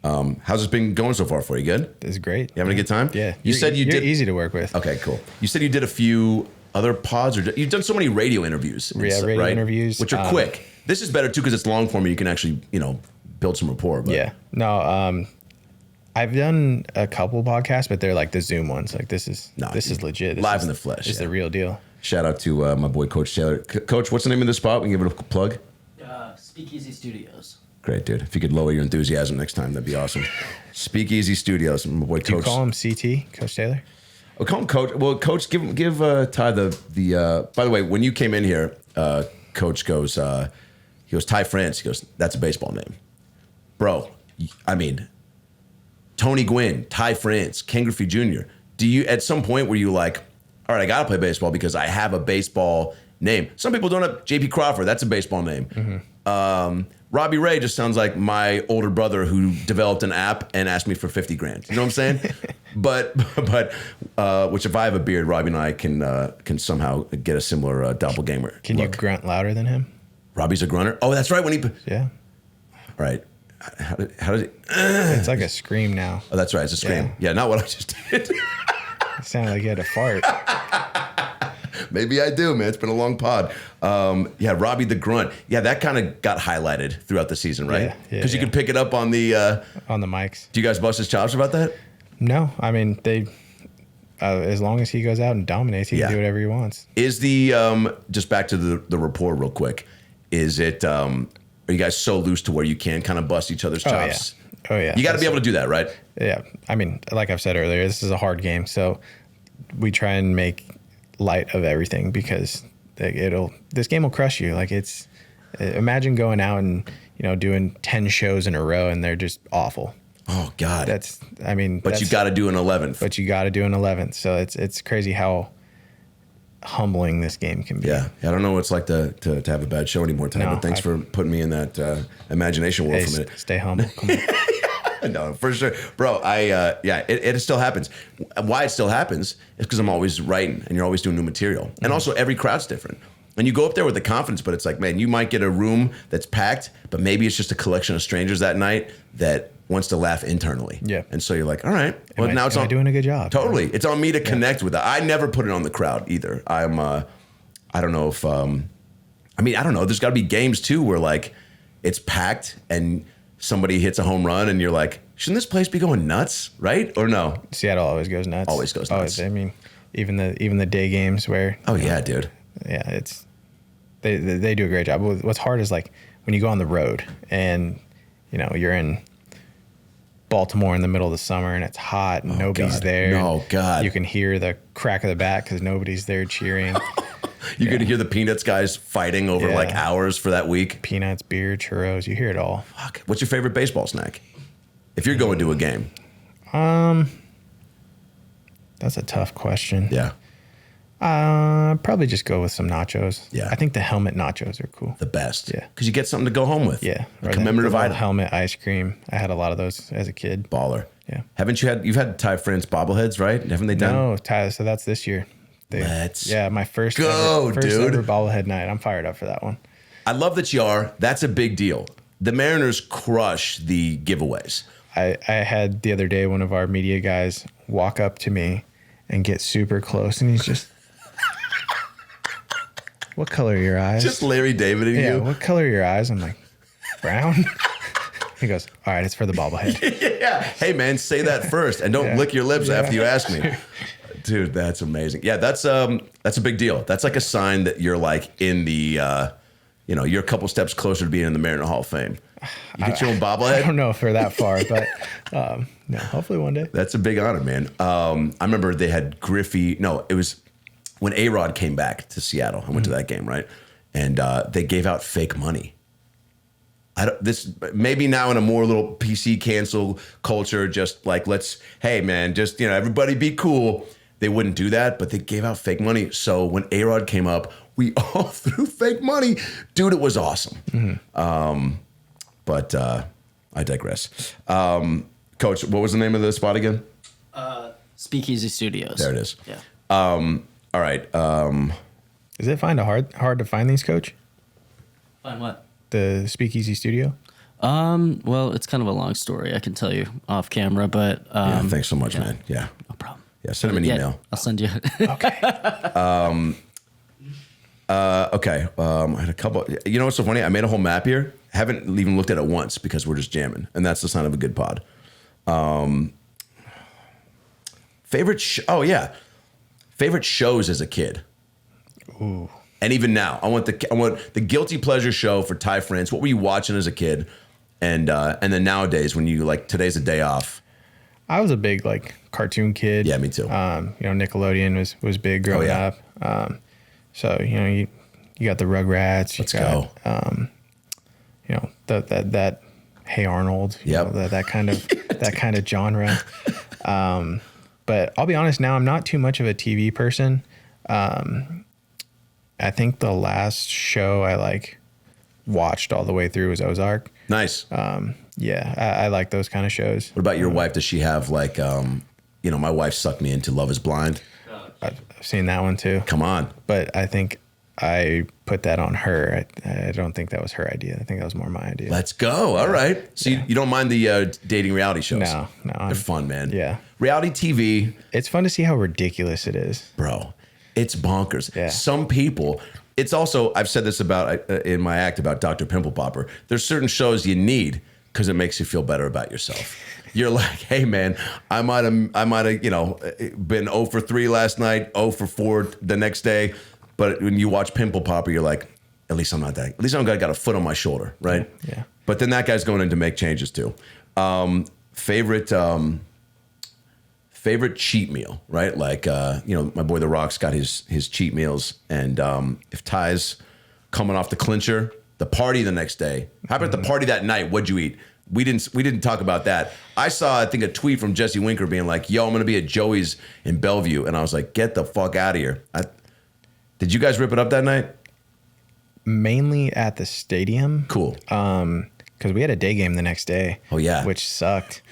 How's this been going so far for you? Good? It's great. You having a good time? Yeah. You said you're easy to work with. Okay, cool. You said you did a few other pods, or you've done so many radio interviews. Yeah, radio interviews. Which are quick. This is better, too, because it's long form and you can actually, build some rapport. But. Yeah. No, I've done a couple podcasts, but they're like the Zoom ones. Like this is legit. Live in the flesh. This is the real deal. Shout out to my boy, Coach Taylor. Coach, what's the name of this spot? We can give it a plug. Speakeasy Studios. Great, dude. If you could lower your enthusiasm next time, that'd be awesome. Speakeasy Studios. My boy, Coach. Do you call him CT, Coach Taylor? I'll call him Coach. Well, Coach, give Ty the. By the way, when you came in here, Coach goes, Ty France. He goes, that's a baseball name, bro. I mean, Tony Gwynn, Ty France, Ken Griffey Jr. Do you at some point were you like, all right, I gotta play baseball because I have a baseball name? Some people don't have J.P. Crawford. That's a baseball name. Mm-hmm. Robbie Ray just sounds like my older brother who developed an app and asked me for $50,000. You know what I'm saying? but which if I have a beard, Robbie and I can somehow get a similar doppelganger. Can you grunt louder than him? Robbie's a grunter. Oh, that's right. When he yeah. All right. How does it? It's like a scream now. Oh, that's right. It's a scream. Yeah, not what I just did. It sounded like you had a fart. Maybe I do, man. It's been a long pod. Yeah, Robbie the Grunt. Yeah, that kind of got highlighted throughout the season, right? Because you could pick it up on the mics. Do you guys bust his chops about that? No, I mean they. As long as he goes out and dominates, he can do whatever he wants. Is the just back to the rapport real quick? Is it? Are you guys so loose to where you can kind of bust each other's chops? Oh yeah. You got to be able to do that, right? Yeah. I mean, like I've said earlier, this is a hard game, so we try and make light of everything because this game will crush you. Like imagine going out and doing 10 shows in a row and they're just awful. Oh God. But you got to do an 11th. But you got to do an 11th. So it's crazy how humbling this game can be. Yeah. I don't know what it's like to have a bad show anymore, Ty, but thanks for putting me in that imagination world for a minute. Stay humble. Come on. No, for sure. Bro, it still happens. Why it still happens is because I'm always writing and you're always doing new material. And also every crowd's different. And you go up there with the confidence, but it's like, man, you might get a room that's packed, but maybe it's just a collection of strangers that night that wants to laugh internally. Yeah. And so you're like, all right. Well, now it's am I doing a good job? Totally. It's on me to connect with that. I never put it on the crowd either. I don't know if, I don't know. There's got to be games too where like it's packed and somebody hits a home run and you're like, shouldn't this place be going nuts, right? Or no? Seattle always goes nuts. Always goes nuts. I mean, even the day games where. Oh yeah, dude. Yeah, it's they do a great job. What's hard is like when you go on the road and you're in Baltimore in the middle of the summer and it's hot and nobody's there. Oh God! You can hear the crack of the bat because nobody's there cheering. You could hear the Peanuts guys fighting over like hours for that week. Peanuts, beer, churros. You hear it all. Fuck. What's your favorite baseball snack? If you're going to a game. That's a tough question. Yeah. Probably just go with some nachos. Yeah. I think the helmet nachos are cool. The best. Yeah. Because you get something to go home with. Yeah. A commemorative the item. Helmet ice cream. I had a lot of those as a kid. Baller. Yeah. You've had Ty France bobbleheads, right? Haven't they done? No, Ty. So that's this year. My first dude. ever bobblehead night. I'm fired up for that one. I love that you are. That's a big deal. The Mariners crush the giveaways. I had the other day one of our media guys walk up to me and get super close, and he's just, "What color are your eyes?" Just Larry David and you. What color are your eyes? I'm like, brown. He goes, "All right, it's for the bobblehead." Yeah. Hey man, say that first, and don't lick your lips after you ask me. Dude, that's amazing. Yeah, that's a big deal. That's like a sign that you're like in the, you're a couple steps closer to being in the Mariner Hall of Fame. You get your own bobblehead? I don't know if we're that far, but no, hopefully one day. That's a big honor, man. I remember they had Griffey. No, it was when A-Rod came back to Seattle. I went to that game, right? And they gave out fake money. this maybe now in a more little PC cancel culture, just like hey man, just everybody be cool. They wouldn't do that, but they gave out fake money. So when A-Rod came up, we all threw fake money, dude. It was awesome. Mm-hmm. But I digress. Coach, what was the name of the spot again? Speakeasy Studios. There it is. Yeah. All right. Is it hard to find these, Coach? Find what? The Speakeasy Studio? Well, it's kind of a long story. I can tell you off camera, but yeah, thanks so much, man. Yeah. No problem. Yeah, send him an email. I'll send you. Okay. Okay. I had a couple. You know what's so funny? I made a whole map here. Haven't even looked at it once because we're just jamming, and that's the sign of a good pod. Favorite shows as a kid. Ooh. And even now, I want the guilty pleasure show for Ty France. What were you watching as a kid? And then nowadays, when you today's a day off. I was a big cartoon kid. Yeah, me too. Nickelodeon was big growing up. So you got the Rugrats. Let's go. That Hey Arnold. Yep. That kind of genre. But I'll be honest. Now I'm not too much of a TV person. I think the last show I watched all the way through was Ozark. Nice. Yeah, I like those kind of shows. What about your wife? Does she have my wife sucked me into Love is Blind? I've seen that one too. Come on. But I think I put that on her. I don't think that was her idea. I think that was more my idea. Let's go. All right. So you don't mind the dating reality shows? No. They're fun, man. Yeah. Reality TV. It's fun to see how ridiculous it is. Bro, it's bonkers. Yeah. Some people, it's also, I've said this about in my act about Dr. Pimple Popper. There's certain shows you need because it makes you feel better about yourself. You're like, hey man, I might have, been 0 for 3 last night, 0 for 4 the next day. But when you watch Pimple Popper, you're like, at least I'm not that. At least I don't got a foot on my shoulder, right? Yeah. But then that guy's going in to make changes too. Favorite cheat meal, right? My boy The Rock's got his cheat meals, and if Ty's coming off the clincher, the party the next day. How about the party that night? What'd you eat? We didn't talk about that. I saw, I think, a tweet from Jesse Winker being like, "Yo, I'm gonna be at Joey's in Bellevue," and I was like, "Get the fuck out of here!" Did you guys rip it up that night? Mainly at the stadium. Cool. Because we had a day game the next day. Oh yeah, which sucked.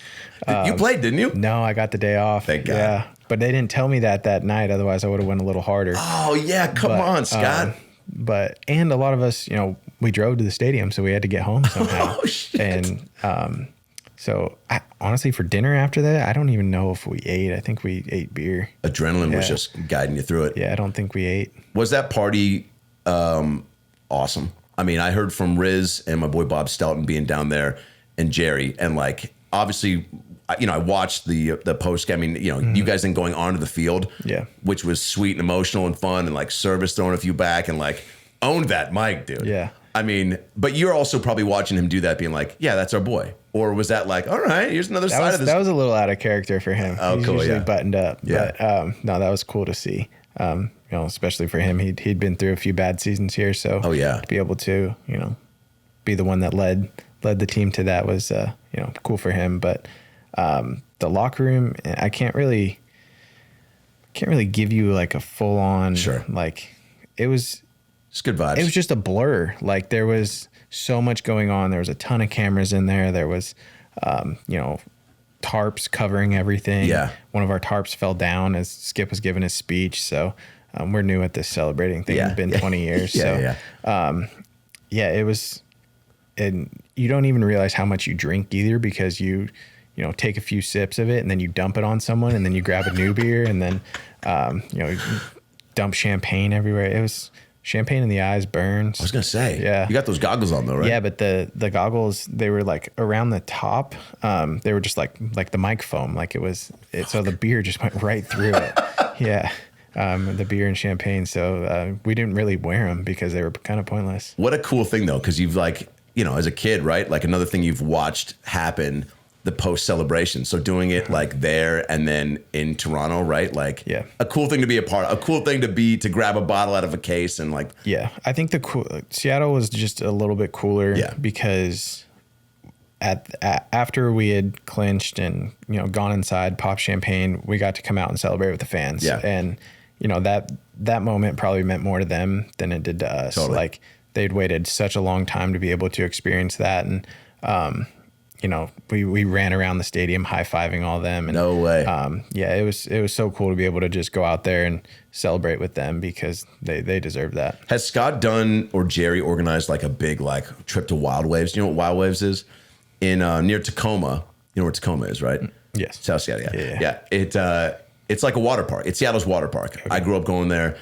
You played, didn't you? No, I got the day off. Thank God. Yeah, but they didn't tell me that night. Otherwise, I would have went a little harder. Oh yeah, come on, Scott. And a lot of us, we drove to the stadium, so we had to get home somehow. Oh shit. And so honestly, for dinner after that, I don't even know if we ate. I think we ate beer. Adrenaline was just guiding you through it. Yeah, I don't think we ate. Was that party awesome? I mean, I heard from Riz and my boy Bob Stelton being down there, and Jerry, and obviously, I watched the post. I mean, you guys then going onto the field, yeah, which was sweet and emotional and fun, and Service throwing a few back and owned that mic, dude. Yeah. I mean, but you're also probably watching him do that, being like, yeah, that's our boy. Or was that all right, here's another side of this? That was a little out of character for him. Oh, He's cool, usually yeah. buttoned up. Yeah. But no, that was cool to see. Especially for him, he'd been through a few bad seasons here, so to be able to, be the one that led the team to that was, cool for him. But the locker room, I can't really give you a full on, it was. It's good vibes. It was just a blur. There was so much going on. There was a ton of cameras in there. There was, tarps covering everything. Yeah. One of our tarps fell down as Skip was giving his speech. So we're new at this celebrating thing. It's been 20 years. It was, and you don't even realize how much you drink either, because you take a few sips of it and then you dump it on someone and then you grab a new beer and then, dump champagne everywhere. It was champagne in the eyes, burns. I was going to say, yeah. You got those goggles on though, right? Yeah, but the goggles, they were around the top. They were just like the mic foam. So the beer just went right through it. Yeah. The beer and champagne. So we didn't really wear them because they were kind of pointless. What a cool thing though. Cause you've as a kid, right? Another thing you've watched happen the post celebration. So doing it like there and then in Toronto, right? Like a cool thing to be a part of, a cool thing to grab a bottle out of a case and like. Yeah. I think Seattle was just a little bit cooler because after we had clinched and, you know, gone inside, popped champagne, we got to come out and celebrate with the fans. Yeah. And, you know, that moment probably meant more to them than it did to us. Totally. Like they'd waited such a long time to be able to experience that. And, you know, we ran around the stadium high-fiving all of them. And, no way. Yeah, it was so cool to be able to just go out there and celebrate with them because they deserve that. Has Scott done or Jerry organized like a big like trip to Wild Waves? You know what Wild Waves is? In near Tacoma. You know where Tacoma is, right? Yes. South Seattle, yeah. It's like a water park. It's Seattle's water park. Okay. I grew up going there.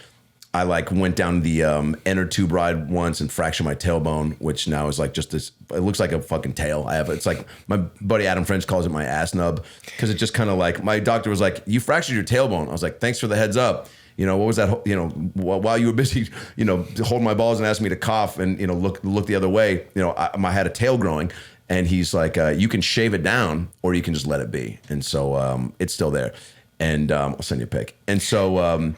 I like went down the inner tube ride once and fractured my tailbone, which now is like just this. It looks like a fucking tail. It's like my buddy Adam French calls it my ass nub because it just kind of like my doctor was like, "You fractured your tailbone." I was like, "Thanks for the heads up." You know, what was that? You know, while you were busy, you know, holding my balls and asking me to cough and you know look the other way. You know, I had a tail growing, and he's like, "You can shave it down, or you can just let it be." And so it's still there, and I'll send you a pic. And so.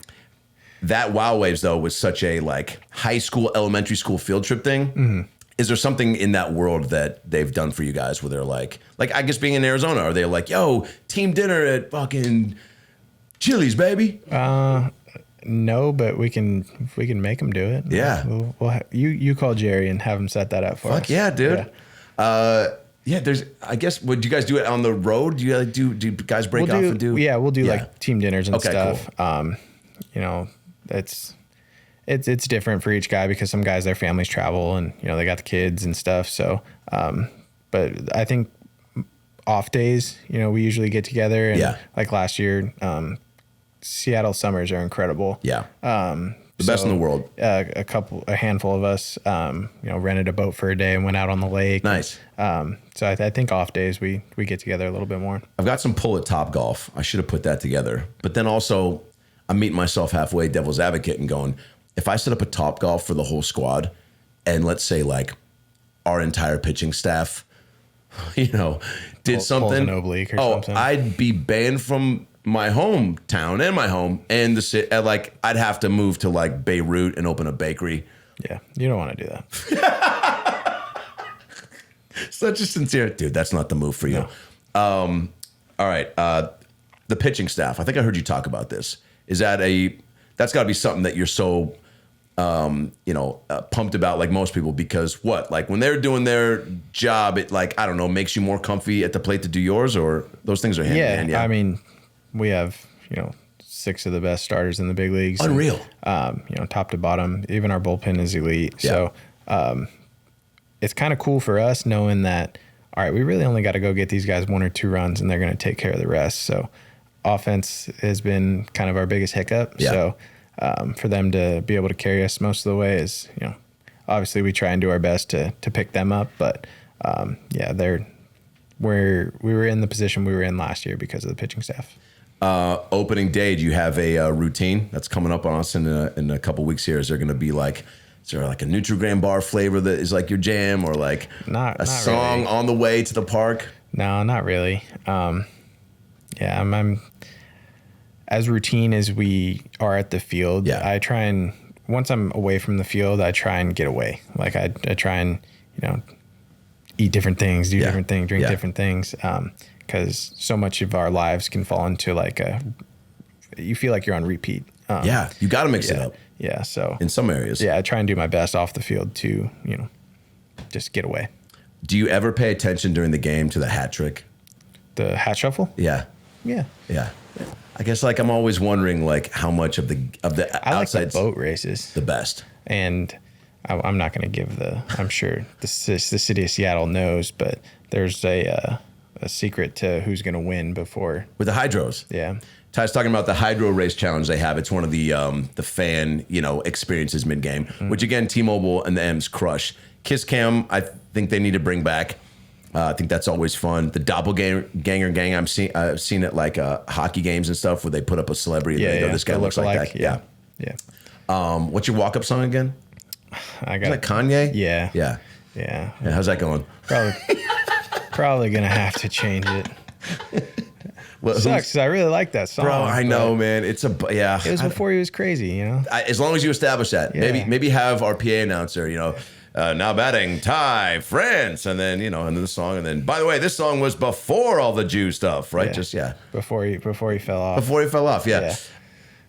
That Wild Waves, though, was such a like high school, elementary school field trip thing. Mm-hmm. Is there something in that world that they've done for you guys where they're like I guess being in Arizona, are they like, yo, team dinner at fucking Chili's, baby? No, but we can make them do it. Yeah. You call Jerry and have him set that up for us. Fuck yeah, dude. Yeah. There's, I guess, would you guys do it on the road? Do you do guys break off and do? Yeah, we'll do like team dinners and stuff. Cool. You know, it's different for each guy because some guys, their families travel and, you know, they got the kids and stuff. So, but I think off days, you know, we usually get together and like last year, Seattle summers are incredible. Yeah. The best in the world. A handful of us, you know, rented a boat for a day and went out on the lake. Nice. So I think off days we get together a little bit more. I've got some pull at Topgolf. I should have put that together, but then also I'm meeting myself halfway, devil's advocate, and going, if I set up a Topgolf for the whole squad, and let's say like our entire pitching staff, you know, did something, an oblique or something, I'd be banned from my hometown and my home and the city. Like I'd have to move to like Beirut and open a bakery. Yeah, you don't want to do that. Such a sincere dude. That's not the move for you. No. All right, the pitching staff. I think I heard you talk about this. Is that that's got to be something that you're so, pumped about like most people because what? Like when they're doing their job, it like, I don't know, makes you more comfy at the plate to do yours or those things are hand in hand? Yeah, I mean, we have, you know, 6 of the best starters in the big leagues. Unreal. And, you know, top to bottom, even our bullpen is elite. Yeah. So it's kind of cool for us knowing that, all right, we really only got to go get these guys 1 or 2 runs and they're going to take care of the rest. So offense has been kind of our biggest hiccup. Yeah. So for them to be able to carry us most of the way is, you know, obviously we try and do our best to pick them up. But yeah, we were in the position we were in last year because of the pitching staff. Opening day, do you have a routine that's coming up on us in a couple weeks here? Is there going to be like, is there like a Nutri-Grain bar flavor that is like your jam or like not song really on the way to the park? No, not really. Yeah, I'm as routine as we are at the field. Yeah. I try and once I'm away from the field, I try and get away. Like I try and, you know, eat different things, do different things, drink different things. Because so much of our lives can fall into like you feel like you're on repeat. Yeah, you got to mix it up. Yeah, so in some areas. Yeah, I try and do my best off the field to, you know, just get away. Do you ever pay attention during the game to the hat trick? The hat shuffle? Yeah. Yeah. Yeah. I guess like I'm always wondering like how much of the I like the boat races the best. And I'm not going to give I'm sure the city of Seattle knows, but there's a secret to who's going to win before. With the hydros. Yeah. Ty's talking about the hydro race challenge they have. It's one of the fan, you know, experiences mid-game, which again, T-Mobile and the M's crush. Kiss Cam, I think they need to bring back. I think that's always fun. The doppelganger gang, I've seen it like hockey games and stuff where they put up a celebrity and they go, this guy looks like that. Yeah. What's your walk-up song again? Is that Kanye? Yeah. Yeah. How's that going? Probably Probably gonna have to change it. Well, sucks 'cause I really like that song. Bro, I know, man. It's yeah. It was before he was crazy, you know. As long as you establish that, maybe have our PA announcer, now batting Ty France, and then and then the song, and then by the way, this song was before all the Jew stuff, right? Before he fell off. Before he fell off, yeah.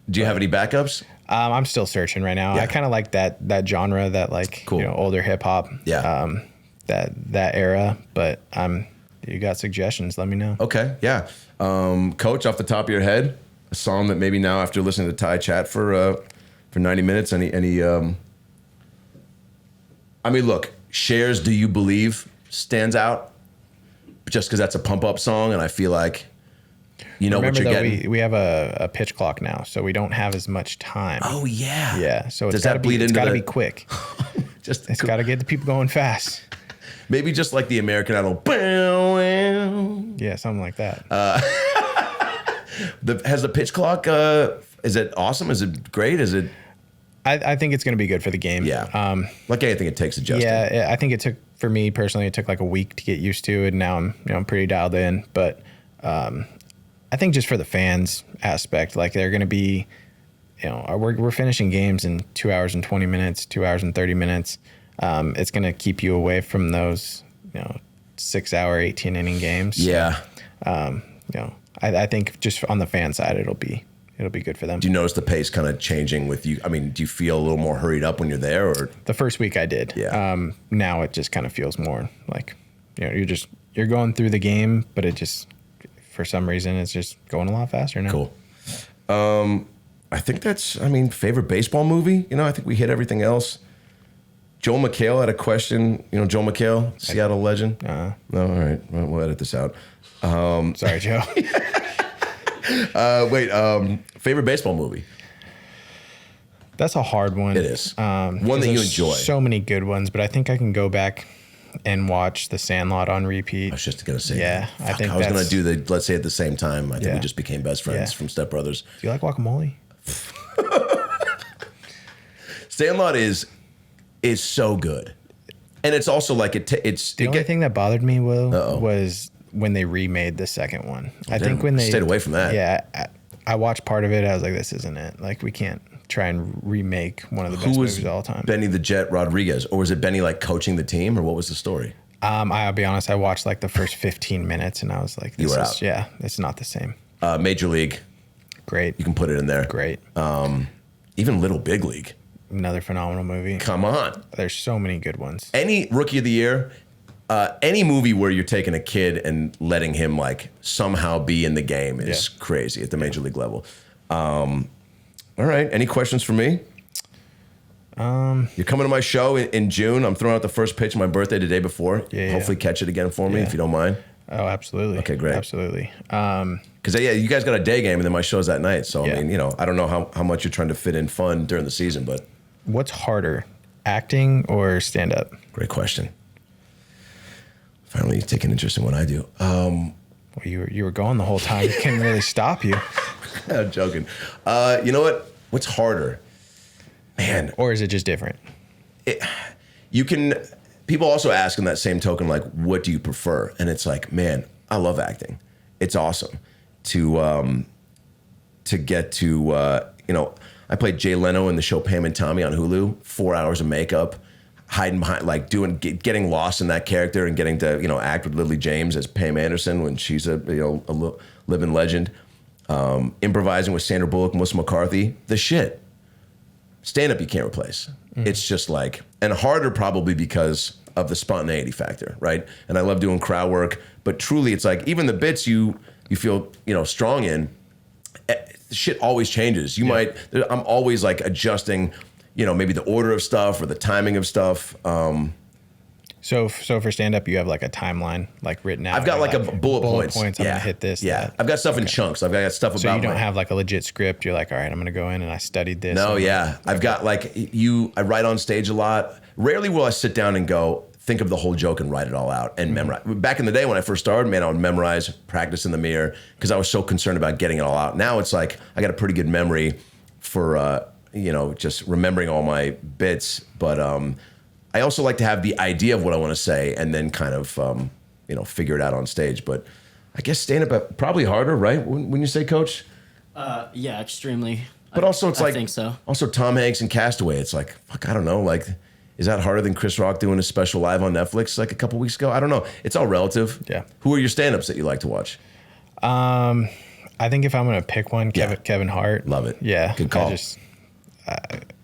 Do you have any backups? I'm still searching right now. I kind of like that genre, that older hip hop. Yeah. That era, but you got suggestions? Let me know. Okay, yeah. Coach, off the top of your head, a song that maybe now after listening to Ty chat for 90 minutes, any I mean, look, Cher's "Do You Believe" stands out just because that's a pump up song, and I feel like Remember what you're getting. We have a pitch clock now, so we don't have as much time. Oh yeah, yeah. So does that bleed into? It's got to be quick. It's got to get the people going fast. Maybe just like the American Idol. Yeah, something like that. Has the pitch clock? Is it awesome? Is it great? Is it? I think it's going to be good for the game. Yeah. Like anything, it takes adjusting. Yeah, I think it took, for me personally, it took like a week to get used to it. And now I'm pretty dialed in. But I think just for the fans aspect, like they're going to be, we're finishing games in 2 hours and 20 minutes, 2 hours and 30 minutes. It's going to keep you away from those, 6 hour, 18 inning games. Yeah. I think just on the fan side, it'll be good for them. Do you notice the pace kind of changing with you? I mean, do you feel a little more hurried up when you're there, or? The first week I did. Yeah. Now it just kind of feels more like, you're going through the game, but it just, for some reason, it's just going a lot faster now. Cool. I think that's, favorite baseball movie. I think we hit everything else. Joel McHale had a question. Joel McHale, Seattle legend. No, all right. We'll edit this out. Sorry, Joe. Favorite baseball movie? That's a hard one. It is. One that you enjoy. So many good ones, but I think I can go back and watch The Sandlot on repeat. I was just going to say that. I think I was going to do let's say at the same time. I think we just became best friends from Step Brothers. Do you like guacamole? Sandlot is so good. And it's also like it's the only thing that bothered me, Will, was when they remade the second one. I think when they stayed away from that. Yeah, I watched part of it. I was like, this isn't it. Like, we can't try and remake one of the best movies of all time. Benny the Jet Rodriguez, or was it Benny like coaching the team, or what was the story? I'll be honest. I watched like the first 15 minutes, and I was like, you were out. Yeah, it's not the same. Major League, great. You can put it in there. Great. Even Little Big League, another phenomenal movie. Come on, there's so many good ones. Any Rookie of the Year. Any movie where you're taking a kid and letting him like somehow be in the game is crazy at the major league level. All right. Any questions for me? You're coming to my show in June. I'm throwing out the first pitch of my birthday the day before. Hopefully catch it again for me if you don't mind. Oh, absolutely. Okay, great. Absolutely. Because you guys got a day game and then my show's that night. So I mean, I don't know how much you're trying to fit in fun during the season, but what's harder, acting or stand up? Great question. Finally, you take an interest in what I do. Well, you were going the whole time. You couldn't really stop you. I'm joking. You know what? What's harder, man? Or is it just different? People also ask in that same token, like, what do you prefer? And it's like, man, I love acting. It's awesome to get to. I played Jay Leno in the show Pam and Tommy on Hulu. 4 hours of makeup. Hiding behind, like getting lost in that character and getting to act with Lily James as Pam Anderson when she's a living legend. Improvising with Sandra Bullock, Melissa McCarthy, the shit. Stand up you can't replace. It's just like, and harder probably because of the spontaneity factor, right? And I love doing crowd work, but truly it's like even the bits you feel strong in, shit always changes. I'm always like adjusting. Maybe the order of stuff or the timing of stuff. So for stand-up, you have like a timeline like written out. I've got like a bullet points. I'm gonna hit this. Yeah, that. I've got stuff in chunks. I've got stuff about. So you don't have like a legit script. You're like, all right, I'm gonna go in and I studied this. No, I've got like I write on stage a lot. Rarely will I sit down and go think of the whole joke and write it all out and memorize. Back in the day when I first started, man, I would memorize, practice in the mirror because I was so concerned about getting it all out. Now it's like I got a pretty good memory for. Just remembering all my bits. But I also like to have the idea of what I want to say and then kind of, figure it out on stage. But I guess stand-up probably harder, right? When you say coach? Yeah, extremely. But also it's I like, think so. Also Tom Hanks and Castaway. It's like, fuck, I don't know. Like, is that harder than Chris Rock doing a special live on Netflix like a couple weeks ago? I don't know. It's all relative. Yeah. Who are your stand-ups that you like to watch? I think if I'm going to pick one, Kevin Hart. Love it. Yeah. Good call.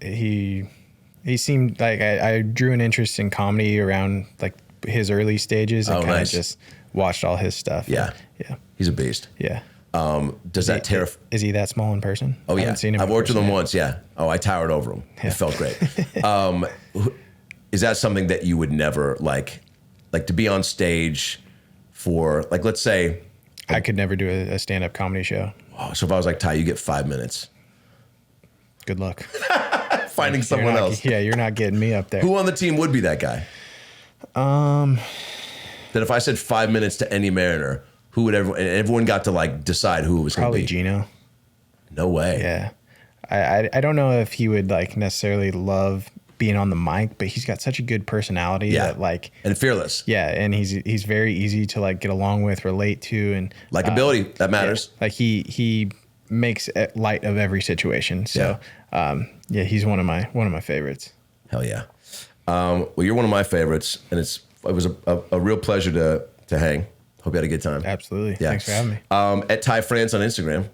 He seemed like I drew an interest in comedy around like his early stages and kind of just watched all his stuff. Yeah. Yeah. He's a beast. Yeah. Does that terrify? Is he that small in person? Oh, yeah. I haven't seen him. I've worked with him once, yeah. Oh, I towered over him. Yeah. It felt great. Is that something that you would never like to be on stage for, like, let's say... I could never do a stand-up comedy show. Oh, so if I was like, Ty, you get 5 minutes. Good luck. Finding someone else. Yeah, you're not getting me up there. Who on the team would be that guy? That if I said 5 minutes to any Mariner, who would everyone got to like decide who it was going to be? Probably Gino. No way. Yeah. I don't know if he would like necessarily love being on the mic, but he's got such a good personality that like, and fearless. Yeah, and he's very easy to like get along with, relate to, and likability that matters. Yeah, like he makes light of every situation. So he's one of my favorites. Hell yeah. Well, you're one of my favorites, and it was a real pleasure to hang. Hope you had a good time. Absolutely. Yeah. Thanks for having me. At Ty France on Instagram.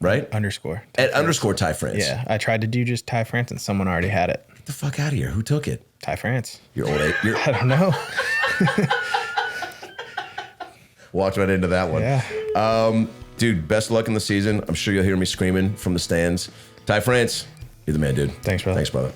Right? Underscore. At underscore Ty France. Yeah. I tried to do just Ty France and someone already had it. Get the fuck out of here. Who took it? Ty France. You're old. I don't know. Walked right into that one. Yeah. Dude, best of luck in the season. I'm sure you'll hear me screaming from the stands. Ty France, you're the man, dude. Thanks, brother. Thanks, brother.